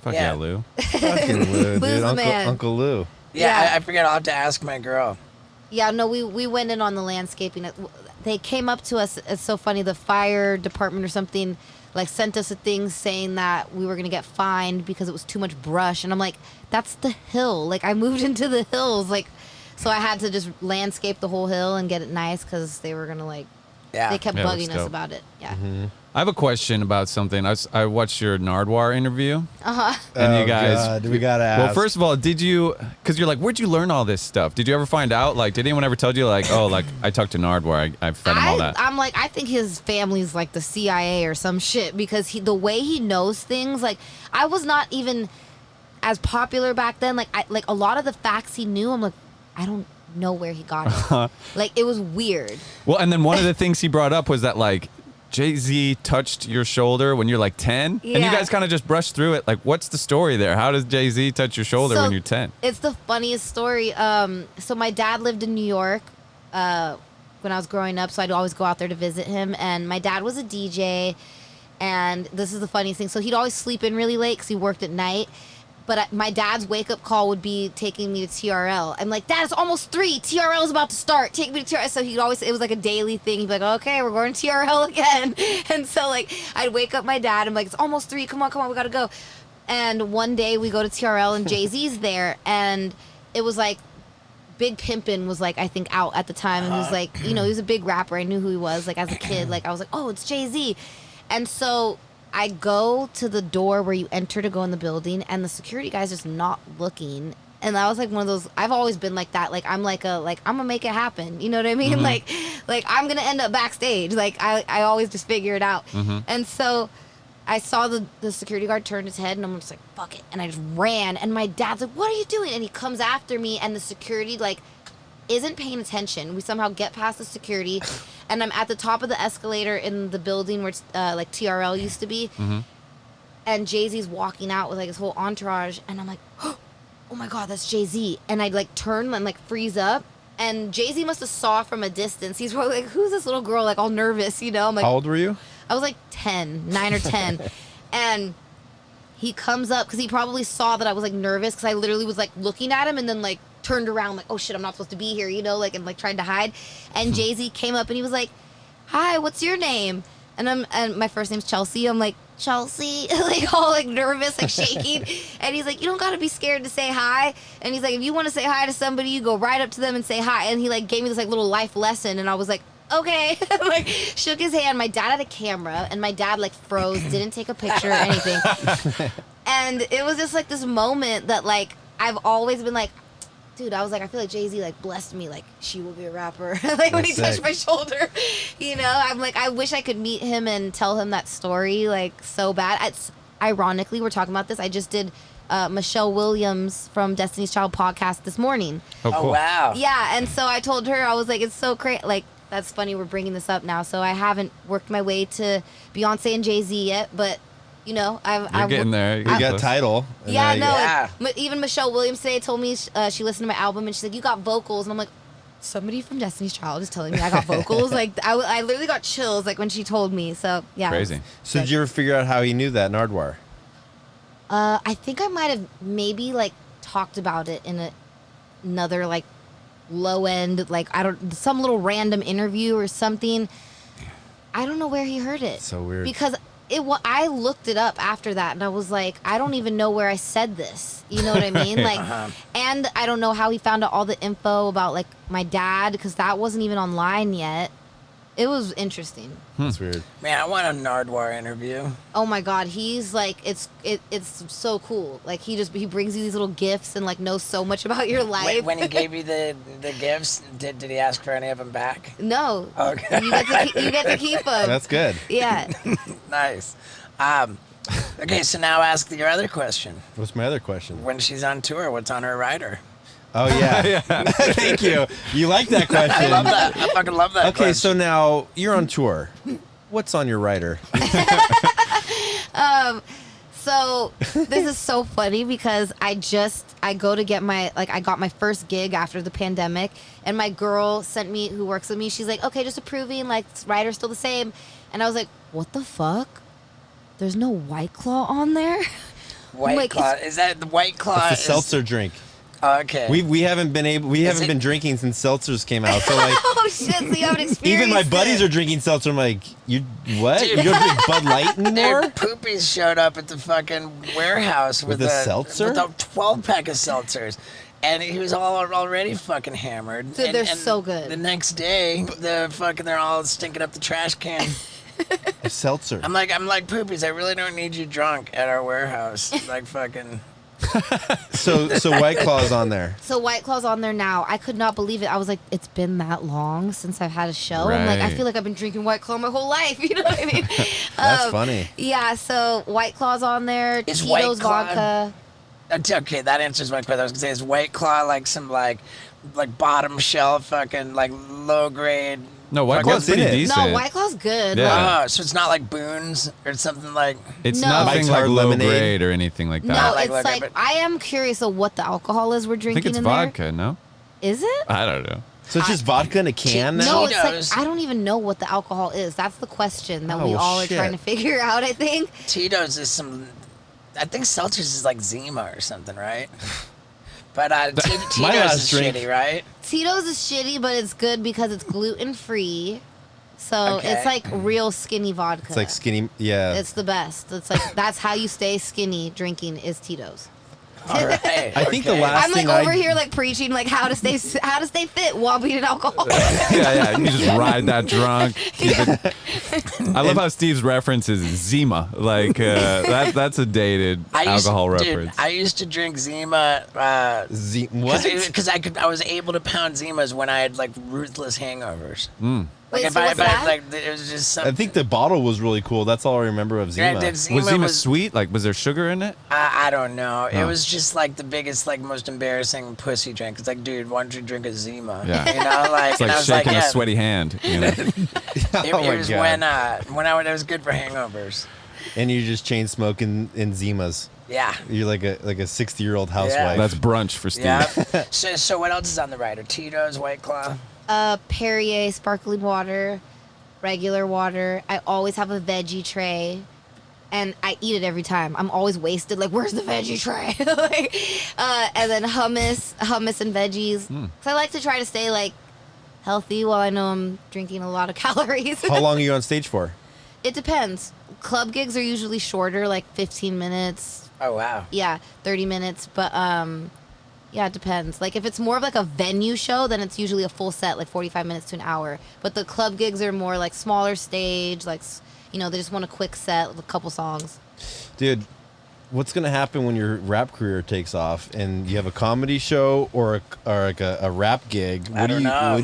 Speaker 3: Fuck yeah, Lou.
Speaker 4: Fucking Lou,
Speaker 2: Lou's
Speaker 4: dude.
Speaker 2: the man.
Speaker 4: Uncle Lou.
Speaker 1: Yeah, I forget. I'll have to ask my girl.
Speaker 2: Yeah, no, we went in on the landscaping. They came up to us. It's so funny. The fire department or something like sent us a thing saying that we were gonna get fined because it was too much brush. And I'm like, that's the hill. Like I moved into the hills. Like, so I had to just landscape the whole hill and get it nice because they were gonna like.
Speaker 1: Yeah.
Speaker 2: They kept
Speaker 3: Yeah,
Speaker 2: bugging
Speaker 3: that's
Speaker 2: us
Speaker 3: dope.
Speaker 2: about it. Yeah.
Speaker 3: I have a question about something. I watched your Nardwar interview. And you guys.
Speaker 4: God, we gotta ask.
Speaker 3: Well, first of all, did you? Because you're like, where'd you learn all this stuff? Did you ever find out? Like, did anyone ever tell you like, oh, like I talked to Nardwar, I fed him all that?
Speaker 2: I'm like, I think his family's like the CIA or some shit because the way he knows things. Like, I was not even as popular back then. Like, like a lot of the facts he knew. I'm like, I don't know where he got it. Like, it was weird.
Speaker 3: Well, and then one of the things he brought up was that like Jay-Z touched your shoulder when you're like 10, and you
Speaker 2: Yeah.
Speaker 3: guys kind of just brushed through it. Like, what's the story there? How does Jay-Z touch your shoulder when you're 10?
Speaker 2: It's the funniest story. So my dad lived in New York when I was growing up, so I'd always go out there to visit him. And my dad was a DJ, and this is the funniest thing. So he'd always sleep in really late because he worked at night. But my dad's wake-up call would be taking me to TRL. I'm like, Dad, it's almost 3. TRL is about to start. Take me to TRL. So he'd always, it was like a daily thing. He'd be like, okay, we're going to TRL again. And so, like, I'd wake up my dad. I'm like, it's almost 3. Come on, we got to go. And one day we go to TRL, and Jay-Z's there. And it was like, Big Pimpin' was, like, I think out at the time. And he was like, you know, he was a big rapper. I knew who he was. Like, as a kid, like, I was like, oh, it's Jay-Z. And so I go to the door where you enter to go in the building, and the security guy's just not looking. And I was like one of those. I've always been like that. Like I'm like I'm gonna make it happen. You know what I mean?
Speaker 3: Mm-hmm.
Speaker 2: Like I'm gonna end up backstage. Like I always just figure it out.
Speaker 3: Mm-hmm.
Speaker 2: And so I saw the security guard turn his head, and I'm just like, fuck it. And I just ran. And my dad's like, what are you doing? And he comes after me, and the security like isn't paying attention. We somehow get past the security, and I'm at the top of the escalator in the building where like TRL used to be.
Speaker 3: Mm-hmm.
Speaker 2: And Jay-Z's walking out with like his whole entourage, and I'm like, oh my God, that's Jay-Z. And I'd like turn and like freeze up, and Jay-Z must have saw from a distance. He's probably like, who's this little girl, like all nervous, you know? I'm like,
Speaker 4: How old were you?
Speaker 2: I was like 9 or 10. And he comes up because he probably saw that I was like nervous because I literally was like looking at him and then like turned around like, oh shit, I'm not supposed to be here, you know, like, and like trying to hide. And Jay-Z came up and he was like, hi, what's your name? And my first name's Chelsea. I'm like, Chelsea, like all like nervous, like shaking. And he's like, you don't gotta be scared to say hi. And he's like, if you want to say hi to somebody, you go right up to them and say hi. And he like gave me this like little life lesson, and I was like, okay. Like shook his hand. My dad had a camera, and my dad like froze, didn't take a picture or anything. And it was just like this moment that like I've always been like, dude, I was like, I feel like Jay-Z like blessed me, like she will be a rapper. Like when he touched my shoulder, you know, I'm like, I wish I could meet him and tell him that story, like so bad. It's ironically, we're talking about this. I just did Michelle Williams from Destiny's Child podcast this morning.
Speaker 3: Oh, cool.
Speaker 1: Oh, wow.
Speaker 2: Yeah, and so I told her, I was like, it's so great. Like, that's funny we're bringing this up now. So I haven't worked my way to Beyonce and Jay-Z yet, but, you know,
Speaker 3: You're getting there.
Speaker 4: You got Tidal. and
Speaker 2: Yeah,
Speaker 4: now
Speaker 2: no.
Speaker 1: Yeah.
Speaker 2: Even Michelle Williams today told me she listened to my album and she's like, you got vocals. And I'm like, somebody from Destiny's Child is telling me I got vocals. Like, I literally got chills, like, when she told me. So, yeah.
Speaker 3: Crazy.
Speaker 4: So did you ever figure out how he knew that Nardwar?
Speaker 2: I think I might have maybe, like, talked about it in another, like, low end, like, some little random interview or something. I don't know where he heard it.
Speaker 4: So weird.
Speaker 2: Because I looked it up after that and I was like, I don't even know where I said this. You know what I mean? Like, and I don't know how he found out all the info about like my dad, because that wasn't even online yet. It was interesting.
Speaker 4: That's weird.
Speaker 1: Man, I want a Nardwar interview.
Speaker 2: Oh my God, he's like, it's so cool. Like he brings you these little gifts and like knows so much about your life.
Speaker 1: When he gave you the gifts, did he ask for any of them back?
Speaker 2: No.
Speaker 1: Okay.
Speaker 2: You get to keep them.
Speaker 4: That's good.
Speaker 2: Yeah.
Speaker 1: Nice. Okay, so now ask your other question.
Speaker 4: What's my other question?
Speaker 1: When she's on tour, what's on her rider?
Speaker 4: Oh, yeah. Thank you. You like that question.
Speaker 1: I love that. I fucking love that
Speaker 4: Okay,
Speaker 1: question.
Speaker 4: so now you're on tour. What's on your rider?
Speaker 2: So this is so funny because I go to get I got my first gig after the pandemic, and my girl who works with me, she's like, okay, just approving, like, rider's still the same. And I was like, what the fuck? There's no White Claw on there?
Speaker 1: White Claw. Is that the White Claw?
Speaker 4: It's a seltzer drink.
Speaker 1: Okay.
Speaker 4: We haven't been drinking since seltzers came out. So like,
Speaker 2: Oh shit, so you haven't experienced
Speaker 4: even my buddies
Speaker 2: it.
Speaker 4: are drinking seltzer. I'm like, you what?
Speaker 1: Dude.
Speaker 4: You don't drink Bud Light anymore?
Speaker 1: Dude, Poopies showed up at the fucking warehouse with
Speaker 4: a seltzer?
Speaker 1: With a 12-pack of seltzers. And he was already fucking hammered.
Speaker 2: Dude,
Speaker 1: and,
Speaker 2: they're so good.
Speaker 1: The next day, they're all stinking up the trash can.
Speaker 4: A seltzer.
Speaker 1: I'm like, Poopies, I really don't need you drunk at our warehouse. Like, fucking.
Speaker 4: So White Claw's on there.
Speaker 2: So White Claw's on there now. I could not believe it. I was like, it's been that long since I've had a show. I'm like, I
Speaker 3: Right.
Speaker 2: feel like I've been drinking White Claw my whole life. You know what I mean?
Speaker 4: That's funny.
Speaker 2: Yeah, so White Claw's on there.
Speaker 1: Is
Speaker 2: Tito's
Speaker 1: White Claw-
Speaker 2: vodka.
Speaker 1: Okay, that answers my question. I was gonna say, is White Claw like some like bottom shelf fucking like low grade?
Speaker 3: No, White
Speaker 1: fucking-
Speaker 3: Claw's pretty
Speaker 4: in it?
Speaker 3: decent.
Speaker 2: No, White Claw's good.
Speaker 3: Yeah.
Speaker 2: Like,
Speaker 1: Oh, so it's not like Boone's or something like.
Speaker 3: It's
Speaker 2: No.
Speaker 3: nothing
Speaker 4: Mike's
Speaker 3: like
Speaker 4: Hard
Speaker 3: low
Speaker 4: Lemonade.
Speaker 3: grade or anything like that.
Speaker 2: no,
Speaker 1: like
Speaker 2: it's
Speaker 1: liquor,
Speaker 2: like
Speaker 1: but-
Speaker 2: I am curious of what the alcohol is we're
Speaker 3: I
Speaker 2: drinking
Speaker 3: think it's
Speaker 2: in
Speaker 3: vodka, no?
Speaker 2: there. Is it?
Speaker 3: I don't know.
Speaker 4: So it's just vodka in a can now?
Speaker 2: No, it's
Speaker 1: Tito's.
Speaker 2: like I don't even know what the alcohol is. That's the question that
Speaker 4: Oh,
Speaker 2: we
Speaker 4: well,
Speaker 2: all are
Speaker 4: shit.
Speaker 2: trying to figure out, I think.
Speaker 1: Tito's is some. I think Seltzers is like Zima or something, right? But Tito's
Speaker 4: last
Speaker 1: is
Speaker 4: drink-
Speaker 1: shitty, right?
Speaker 2: Tito's is shitty, but it's good because it's gluten free. So
Speaker 1: Okay.
Speaker 2: it's like real skinny vodka.
Speaker 4: It's like skinny. Yeah.
Speaker 2: It's the best. It's like that's how you stay skinny drinking is Tito's.
Speaker 1: All right.
Speaker 4: I think the
Speaker 1: okay.
Speaker 4: last
Speaker 2: I'm like
Speaker 4: thing
Speaker 2: over
Speaker 4: I
Speaker 2: here like preaching like how to stay fit while being alcohol.
Speaker 3: Yeah, you just ride that drunk. Keep it. I love how Steve's reference is Zima. Like that's a dated alcohol reference.
Speaker 1: Dude, I used to drink Zima.
Speaker 4: what?
Speaker 1: Because I was able to pound Zimas when I had like ruthless hangovers. Like
Speaker 2: Wait,
Speaker 1: if
Speaker 2: so
Speaker 1: I,
Speaker 2: what's
Speaker 1: if I
Speaker 2: that?
Speaker 1: like it was just something.
Speaker 4: I think the bottle was really cool. That's all I remember of Zima.
Speaker 1: Yeah, dude, Zima
Speaker 3: was Zima sweet? Like, was there sugar in it?
Speaker 1: I don't know. It
Speaker 3: Oh.
Speaker 1: was just like the biggest, like most embarrassing pussy drink. It's like, dude, why don't you drink a Zima?
Speaker 3: Yeah.
Speaker 1: You know, like,
Speaker 3: It's
Speaker 1: and
Speaker 3: like
Speaker 1: I was
Speaker 3: shaking
Speaker 1: like,
Speaker 3: a
Speaker 1: yeah.
Speaker 3: sweaty hand. You know?
Speaker 1: It,
Speaker 4: Oh
Speaker 1: it
Speaker 4: my
Speaker 1: was
Speaker 4: God.
Speaker 1: when it was good for hangovers.
Speaker 4: And you just chain smoking in Zimas.
Speaker 1: Yeah.
Speaker 4: You're like a 60-year-old housewife.
Speaker 3: That's brunch for Steve.
Speaker 1: Yeah. So what else is on the rider? Tito's, White Claw.
Speaker 2: Perrier sparkling water, regular water. I always have a veggie tray. And I eat it every time. I'm always wasted. Like, where's the veggie tray? Like, and then hummus and veggies. 'Cause I like to try to stay like healthy while I know I'm drinking a lot of calories.
Speaker 4: How long are you on stage for?
Speaker 2: It depends. Club gigs are usually shorter, like 15 minutes.
Speaker 1: Oh wow.
Speaker 2: Yeah, 30 minutes. But yeah, it depends. Like if it's more of like a venue show, then it's usually a full set, like 45 minutes to an hour. But the club gigs are more like smaller stage, like, you know, they just want a quick set with a couple songs.
Speaker 4: Dude, what's gonna happen when your rap career takes off and you have a comedy show or like a rap gig? What do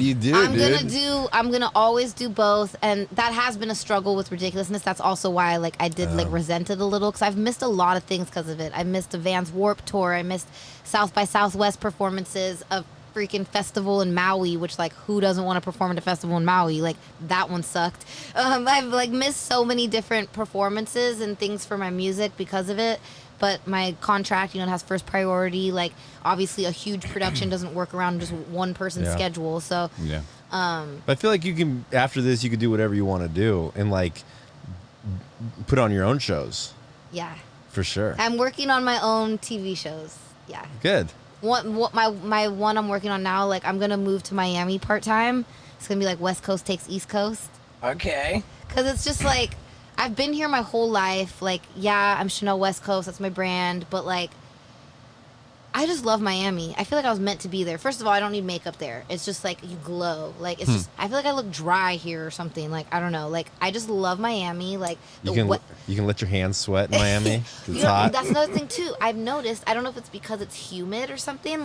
Speaker 4: you do, dude?
Speaker 2: I'm gonna always do both, and that has been a struggle with Ridiculousness. That's also why I did resent it a little, because I've missed a lot of things because of it. I missed a Vans Warped Tour. I missed South by Southwest performances of freaking festival in Maui, which who doesn't want to perform at a festival in Maui? That one sucked. I've missed so many different performances and things for my music because of it. But my contract, it has first priority. Obviously a huge production doesn't work around just one person's schedule. So
Speaker 3: yeah.
Speaker 4: But I feel like you can, after this, you can do whatever you want to do and put on your own shows.
Speaker 2: Yeah.
Speaker 4: For sure.
Speaker 2: I'm working on my own TV shows. Yeah.
Speaker 4: Good.
Speaker 2: What my one I'm working on now, I'm gonna move to Miami part-time. It's gonna be West Coast takes East Coast.
Speaker 1: Okay.
Speaker 2: Because it's just I've been here my whole life. Yeah, I'm Chanel West Coast, that's my brand, but I just love Miami. I feel like I was meant to be there. First of all, I don't need makeup there. It's just you glow. It's just, I feel like I look dry here or something. I don't know. I just love Miami.
Speaker 4: You can let your hands sweat in Miami. It's hot.
Speaker 2: That's another thing too. I've noticed. I don't know if it's because it's humid or something.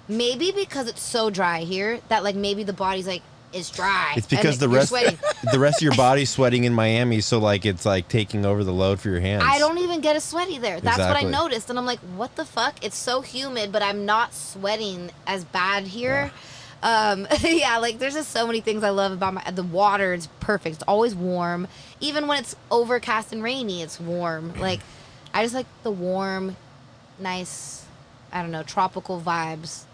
Speaker 2: Maybe because it's so dry here that maybe the body's it's dry.
Speaker 4: It's because the rest of your body's sweating in Miami, so it's taking over the load for your hands.
Speaker 2: I don't even get as sweaty there. That's what I
Speaker 4: Exactly.
Speaker 2: noticed, and I'm what the fuck? It's so humid, but I'm not sweating as bad here. Yeah, there's just so many things I love about the water. It's perfect. It's always warm, even when it's overcast and rainy. It's warm. I just like the warm, nice, I don't know, tropical vibes.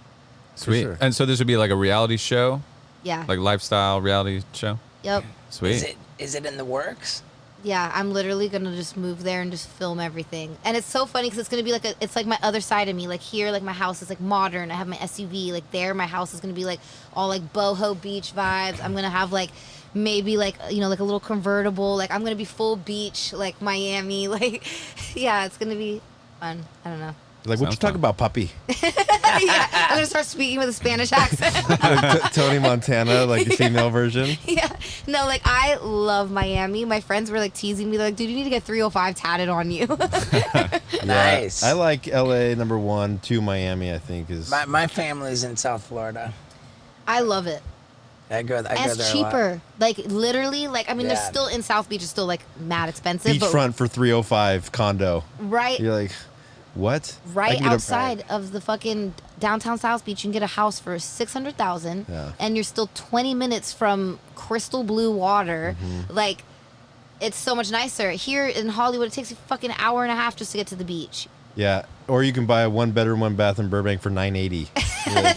Speaker 3: Sweet.
Speaker 4: Sure.
Speaker 3: And so this would be a reality show?
Speaker 2: Yeah.
Speaker 3: Lifestyle reality show?
Speaker 2: Yep.
Speaker 3: Sweet.
Speaker 1: Is it in the works?
Speaker 2: Yeah, I'm literally gonna just move there and just film everything. And it's so funny because it's gonna be it's my other side of me. Here, my house is modern. I have my SUV. There, my house is gonna be all boho beach vibes. I'm gonna have maybe a little convertible. I'm gonna be full beach, Miami. Yeah, it's gonna be fun. I don't know.
Speaker 4: What you talk about, puppy?
Speaker 2: Yeah, I'm gonna start speaking with a Spanish accent.
Speaker 4: Tony Montana, the female version.
Speaker 2: Yeah, no, I love Miami. My friends were teasing me, dude, you need to get 305 tatted on you.
Speaker 1: Nice.
Speaker 4: I like LA #1, 2 Miami. I think is
Speaker 1: my family's in South Florida.
Speaker 2: I love it.
Speaker 1: I go there
Speaker 2: And it's
Speaker 1: a lot.
Speaker 2: cheaper. Literally, they're still in South Beach. It's still mad expensive. But
Speaker 4: beachfront for 305 condo.
Speaker 2: right,
Speaker 4: You're what? I
Speaker 2: right
Speaker 4: can get a-
Speaker 2: outside of the fucking downtown South Beach, you can get a house for $600,000,
Speaker 4: Yeah.
Speaker 2: and you're still 20 minutes from crystal blue water.
Speaker 4: Mm-hmm.
Speaker 2: It's so much nicer. Here in Hollywood, it takes you fucking an hour and a half just to get to the beach.
Speaker 4: Yeah, or you can buy a 1-bedroom, 1-bath in Burbank for $980. How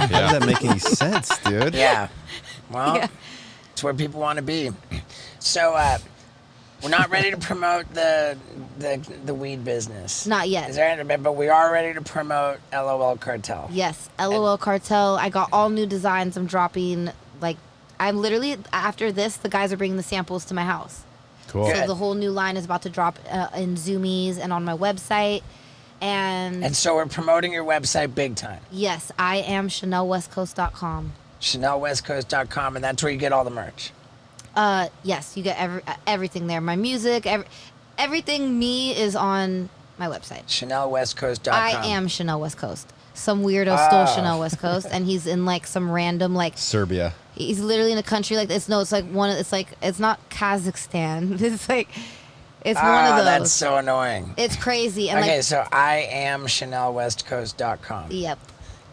Speaker 4: does that make any sense, dude?
Speaker 1: Yeah. Well,
Speaker 2: Yeah.
Speaker 1: it's where people want to be. So, we're not ready to promote the weed business.
Speaker 2: Not yet.
Speaker 1: Is there? But we are ready to promote LOL Cartel.
Speaker 2: Yes, LOL Cartel. I got all new designs. I'm dropping. I'm literally, after this, the guys are bringing the samples to my house.
Speaker 4: Cool.
Speaker 1: Good.
Speaker 2: So the whole new line is about to drop in Zoomies and on my website.
Speaker 1: And so we're promoting your website big time.
Speaker 2: Yes, I am ChanelWestCoast.com.
Speaker 1: ChanelWestCoast.com, and that's where you get all the merch.
Speaker 2: Yes, you get everything there. My music, everything me is on my website.
Speaker 1: ChanelWestCoast.com.
Speaker 2: I am Chanel West Coast. Some weirdo stole Chanel West Coast, and he's in some random
Speaker 4: Serbia.
Speaker 2: He's literally in a country like this. No, it's it's not Kazakhstan. It's one of those.
Speaker 1: That's so annoying.
Speaker 2: It's crazy. And
Speaker 1: Okay, so I am ChanelWestCoast.com.
Speaker 2: Yep.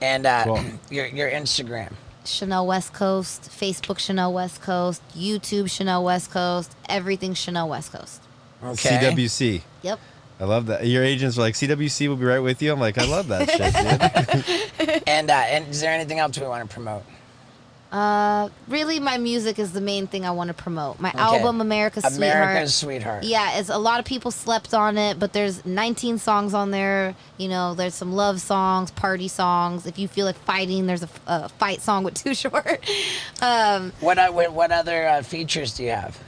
Speaker 1: And
Speaker 4: Cool.
Speaker 1: your Instagram.
Speaker 2: Chanel West Coast, Facebook Chanel West Coast, YouTube Chanel West Coast, everything Chanel West Coast.
Speaker 1: Okay.
Speaker 4: CWC.
Speaker 2: Yep.
Speaker 4: I love that. Your agents are CWC will be right with you. I'm I love that shit, dude.
Speaker 1: And is there anything else we want to promote?
Speaker 2: Really, my music is the main thing I want to promote. My
Speaker 1: Okay.
Speaker 2: album, America's Sweetheart.
Speaker 1: America's Sweetheart.
Speaker 2: Yeah, it's a lot of people slept on it, but there's 19 songs on there. There's some love songs, party songs. If you feel like fighting, there's a fight song with Too Short.
Speaker 1: What other features do you have?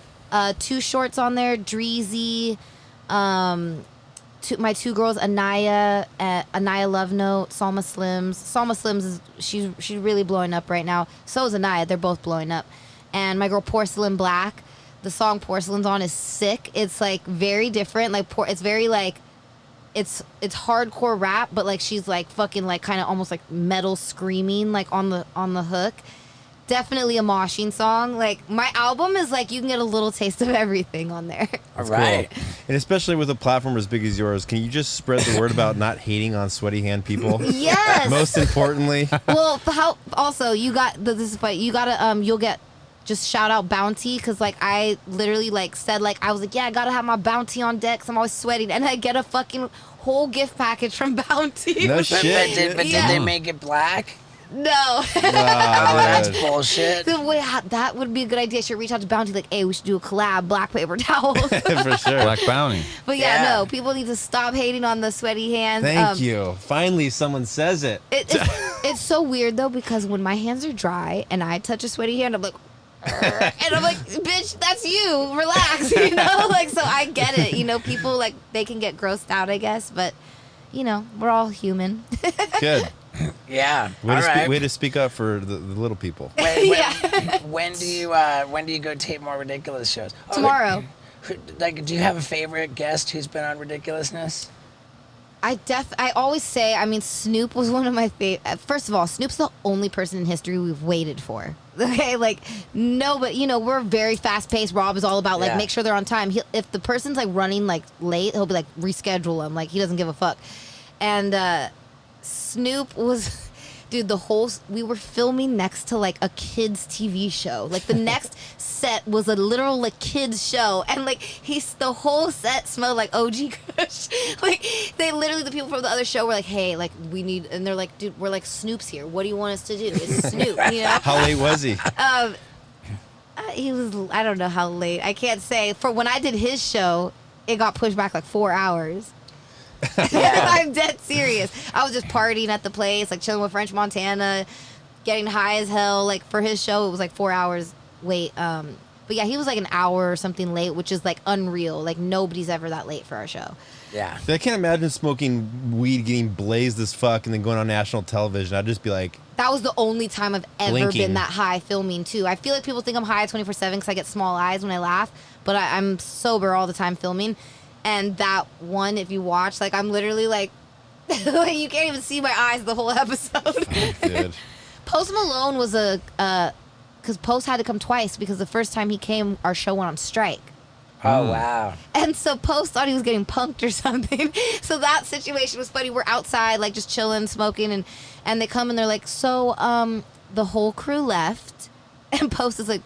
Speaker 2: 2 Shorts on there, Dreezy, my 2 girls, Anaya Love Note, Salma Slims. Salma Slims she's really blowing up right now. So is Anaya. They're both blowing up. And my girl Porcelain Black. The song Porcelain's on is sick. It's very different. It's very it's hardcore rap, but like she's like fucking like kind of almost like metal screaming like on the hook. Definitely a moshing song. Like my album is like you can get a little taste of everything on there.
Speaker 1: All right.
Speaker 4: Cool. And especially with a platform as big as yours, can you just spread the word about not hating on sweaty hand people?
Speaker 2: Yes.
Speaker 4: Most importantly.
Speaker 2: Well, how also you got this is funny. You gotta you'll get just shout out Bounty because like I literally like said like I was like yeah I gotta have my Bounty on deck 'cause I'm always sweating and I get a fucking whole gift package from Bounty.
Speaker 4: No
Speaker 1: But
Speaker 4: shit.
Speaker 1: did they make it black?
Speaker 2: No.
Speaker 1: Oh, that's bullshit.
Speaker 2: Wait, that would be a good idea. I should reach out to Bounty like, hey, we should do a collab, black paper towels.
Speaker 4: For sure.
Speaker 3: Black Bounty.
Speaker 2: But no, people need to stop hating on the sweaty hands.
Speaker 4: Thank you. Finally, someone says it.
Speaker 2: It's so weird though because when my hands are dry and I touch a sweaty hand, I'm like, and I'm like, bitch, that's you. Relax, you know. Like, so I get it. You know, people like they can get grossed out, I guess, but you know, we're all human.
Speaker 4: Good.
Speaker 1: Yeah.
Speaker 4: Way,
Speaker 1: All right.
Speaker 4: way to speak up for the little people.
Speaker 1: When do you go tape more ridiculous shows? Oh,
Speaker 2: Tomorrow.
Speaker 1: Like, do you have a favorite guest who's been on Ridiculousness?
Speaker 2: I always say, I mean, Snoop was one of my favorite. First of all, Snoop's the only person in history we've waited for. Okay, like, no, but, you know, we're very fast-paced. Rob is all about, like, make sure they're on time. If the person's, like, running, like, late, he'll be like, reschedule them. Like, he doesn't give a fuck. And Snoop was... Dude, we were filming next to like a kids TV show. Like the next set was a literal like kids show. And like the whole set smelled like OG Kush. Like they literally, the people from the other show were like, hey, like we need, and they're like, dude, we're like Snoop's here. What do you want us to do? It's Snoop, you know?
Speaker 4: How late was he?
Speaker 2: He was, I don't know how late. I can't say. For when I did his show, it got pushed back like 4 hours. I'm dead serious. I was just partying at the place, like chilling with French Montana, getting high as hell. Like for his show, it was like 4 hours late. But yeah, he was like an hour or something late, which is like unreal. Like nobody's ever that late for our show.
Speaker 1: Yeah.
Speaker 4: I can't imagine smoking weed, getting blazed as fuck, and then going on national television. I'd just be like...
Speaker 2: That was the only time I've ever
Speaker 4: blinking.
Speaker 2: been that high filming, too. I feel like people think I'm high 24/7 because I get small eyes when I laugh, but I'm sober all the time filming. And that one, if you watch, like, I'm literally like, you can't even see my eyes the whole episode.
Speaker 4: Good.
Speaker 2: Post Malone was because Post had to come twice because the first time he came, our show went on strike.
Speaker 1: Oh, wow.
Speaker 2: And so Post thought he was getting punked or something. So that situation was funny. We're outside, like, just chilling, smoking, and they come and they're like, so, the whole crew left. And Post is like,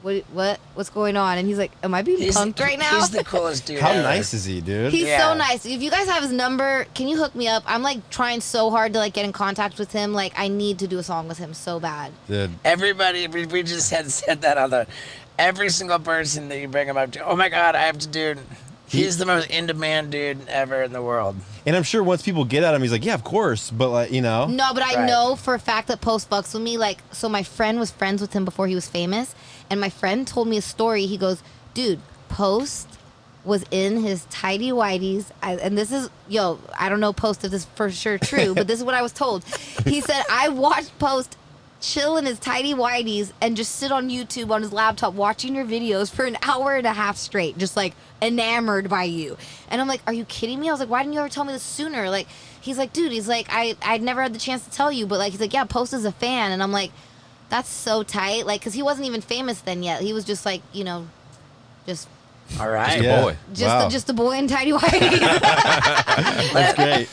Speaker 2: what's going on? And he's like, am I being punked right now?
Speaker 1: He's the coolest dude
Speaker 4: How
Speaker 1: ever.
Speaker 4: nice is he, dude?
Speaker 2: He's so nice. If you guys have his number, can you hook me up? I'm like trying so hard to like get in contact with him. Like I need to do a song with him so bad.
Speaker 4: Dude.
Speaker 1: Everybody, we just said that on every single person that you bring him up to. Oh my God, I have to do. He's the most in-demand dude ever in the world.
Speaker 4: And I'm sure once people get at him, he's like, yeah, of course. But, like, you know.
Speaker 2: No, but I know for a fact that Post fucks with me. Like, so my friend was friends with him before he was famous. And my friend told me a story. He goes, dude, Post was in his tidy whities. And this is, I don't know, Post, if this is for sure true, but this is what I was told. He said, I watched Post chill in his tidy whities and just sit on YouTube on his laptop watching your videos for an hour and a half straight, just like enamored by you. And I'm like, are you kidding me? I was like, why didn't you ever tell me this sooner? Like, he's like, dude, he's like, I'd never had the chance to tell you, but like, he's like, yeah, Post is a fan. And I'm like, that's so tight. Like, cause he wasn't even famous then yet. He was just like, just
Speaker 1: all right,
Speaker 3: just a boy.
Speaker 2: Just a boy in tidy whities.
Speaker 4: That's great.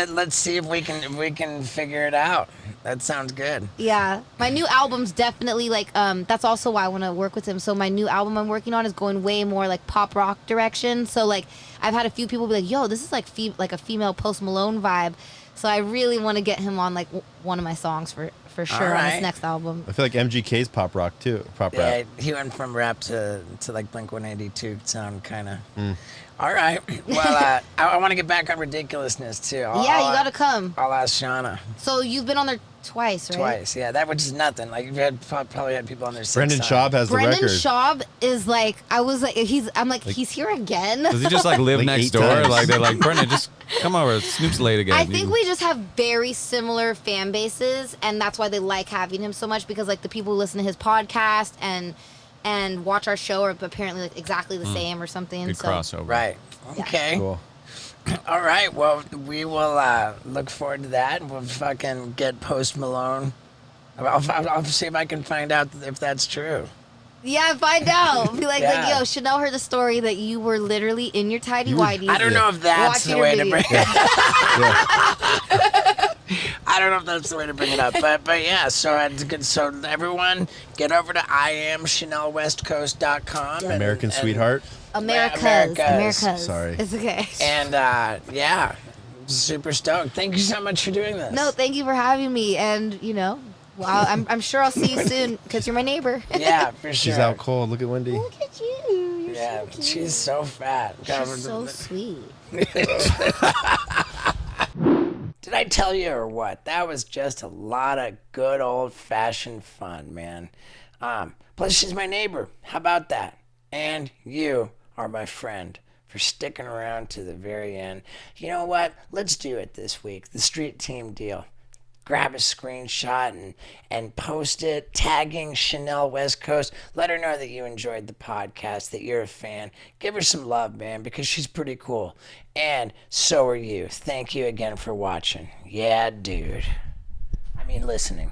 Speaker 1: Let's see if we can figure it out. That sounds good.
Speaker 2: Yeah. My new album's definitely like, that's also why I want to work with him. So my new album I'm working on is going way more like pop rock direction. So like, I've had a few people be like, yo, this is like a female Post Malone vibe. So I really want to get him on like one of my songs for sure on his next album.
Speaker 4: I feel like MGK's pop rock too. Pop rap.
Speaker 1: Yeah, he went from rap to like Blink 182 sound kind of. All right. Well, I want to get back on Ridiculousness too.
Speaker 2: You got to come.
Speaker 1: I'll ask Shauna.
Speaker 2: So you've been on there twice, right?
Speaker 1: Twice, yeah. That was just nothing. Like you probably had people on there.
Speaker 4: Brendan Schaub has the record.
Speaker 2: Brendan Schaub is like, I'm like, he's here again.
Speaker 3: Does he just like live
Speaker 4: Like
Speaker 3: next
Speaker 4: 8
Speaker 3: door?
Speaker 4: times.
Speaker 3: Like they're like, Brendan, just come over. Snoop's late again.
Speaker 2: I think we just have very similar fan bases, and that's why they like having him so much, because like the people who listen to his podcast and watch our show are apparently like exactly the same or something.
Speaker 3: Good
Speaker 2: so.
Speaker 3: crossover.
Speaker 1: Right.
Speaker 2: Yeah.
Speaker 1: Okay.
Speaker 4: Cool.
Speaker 1: All right. Well, we will look forward to that. We'll fucking get Post Malone. I'll see if I can find out if that's true.
Speaker 2: Yeah, find out. Be like, yo, Chanel heard the story that you were literally in your tidy whities.
Speaker 1: I don't know if that's the way to bring it. I don't know if that's the way to bring it up, but yeah. So it's good. So everyone, get over to IamChanelWestCoast.com.
Speaker 4: American Sweetheart.
Speaker 2: America's.
Speaker 4: Sorry.
Speaker 2: It's okay.
Speaker 1: And yeah, super stoked. Thank you so much for doing this.
Speaker 2: No, thank you for having me. And well, I'm sure I'll see you soon because you're my neighbor.
Speaker 1: Yeah, for sure.
Speaker 4: She's out cold. Look at Wendy.
Speaker 2: Look at you. You're
Speaker 1: yeah,
Speaker 2: so cute.
Speaker 1: she's so fat.
Speaker 2: She's so sweet.
Speaker 1: Did I tell you or what? That was just a lot of good old-fashioned fun, man. Plus, she's my neighbor. How about that? And you are my friend for sticking around to the very end. You know what? Let's do it this week. The street team deal. Grab a screenshot and post it, tagging Chanel West Coast. Let her know that you enjoyed the podcast, that you're a fan. Give her some love, man, because she's pretty cool. And so are you. Thank you again for watching. Yeah, dude. I mean, listening.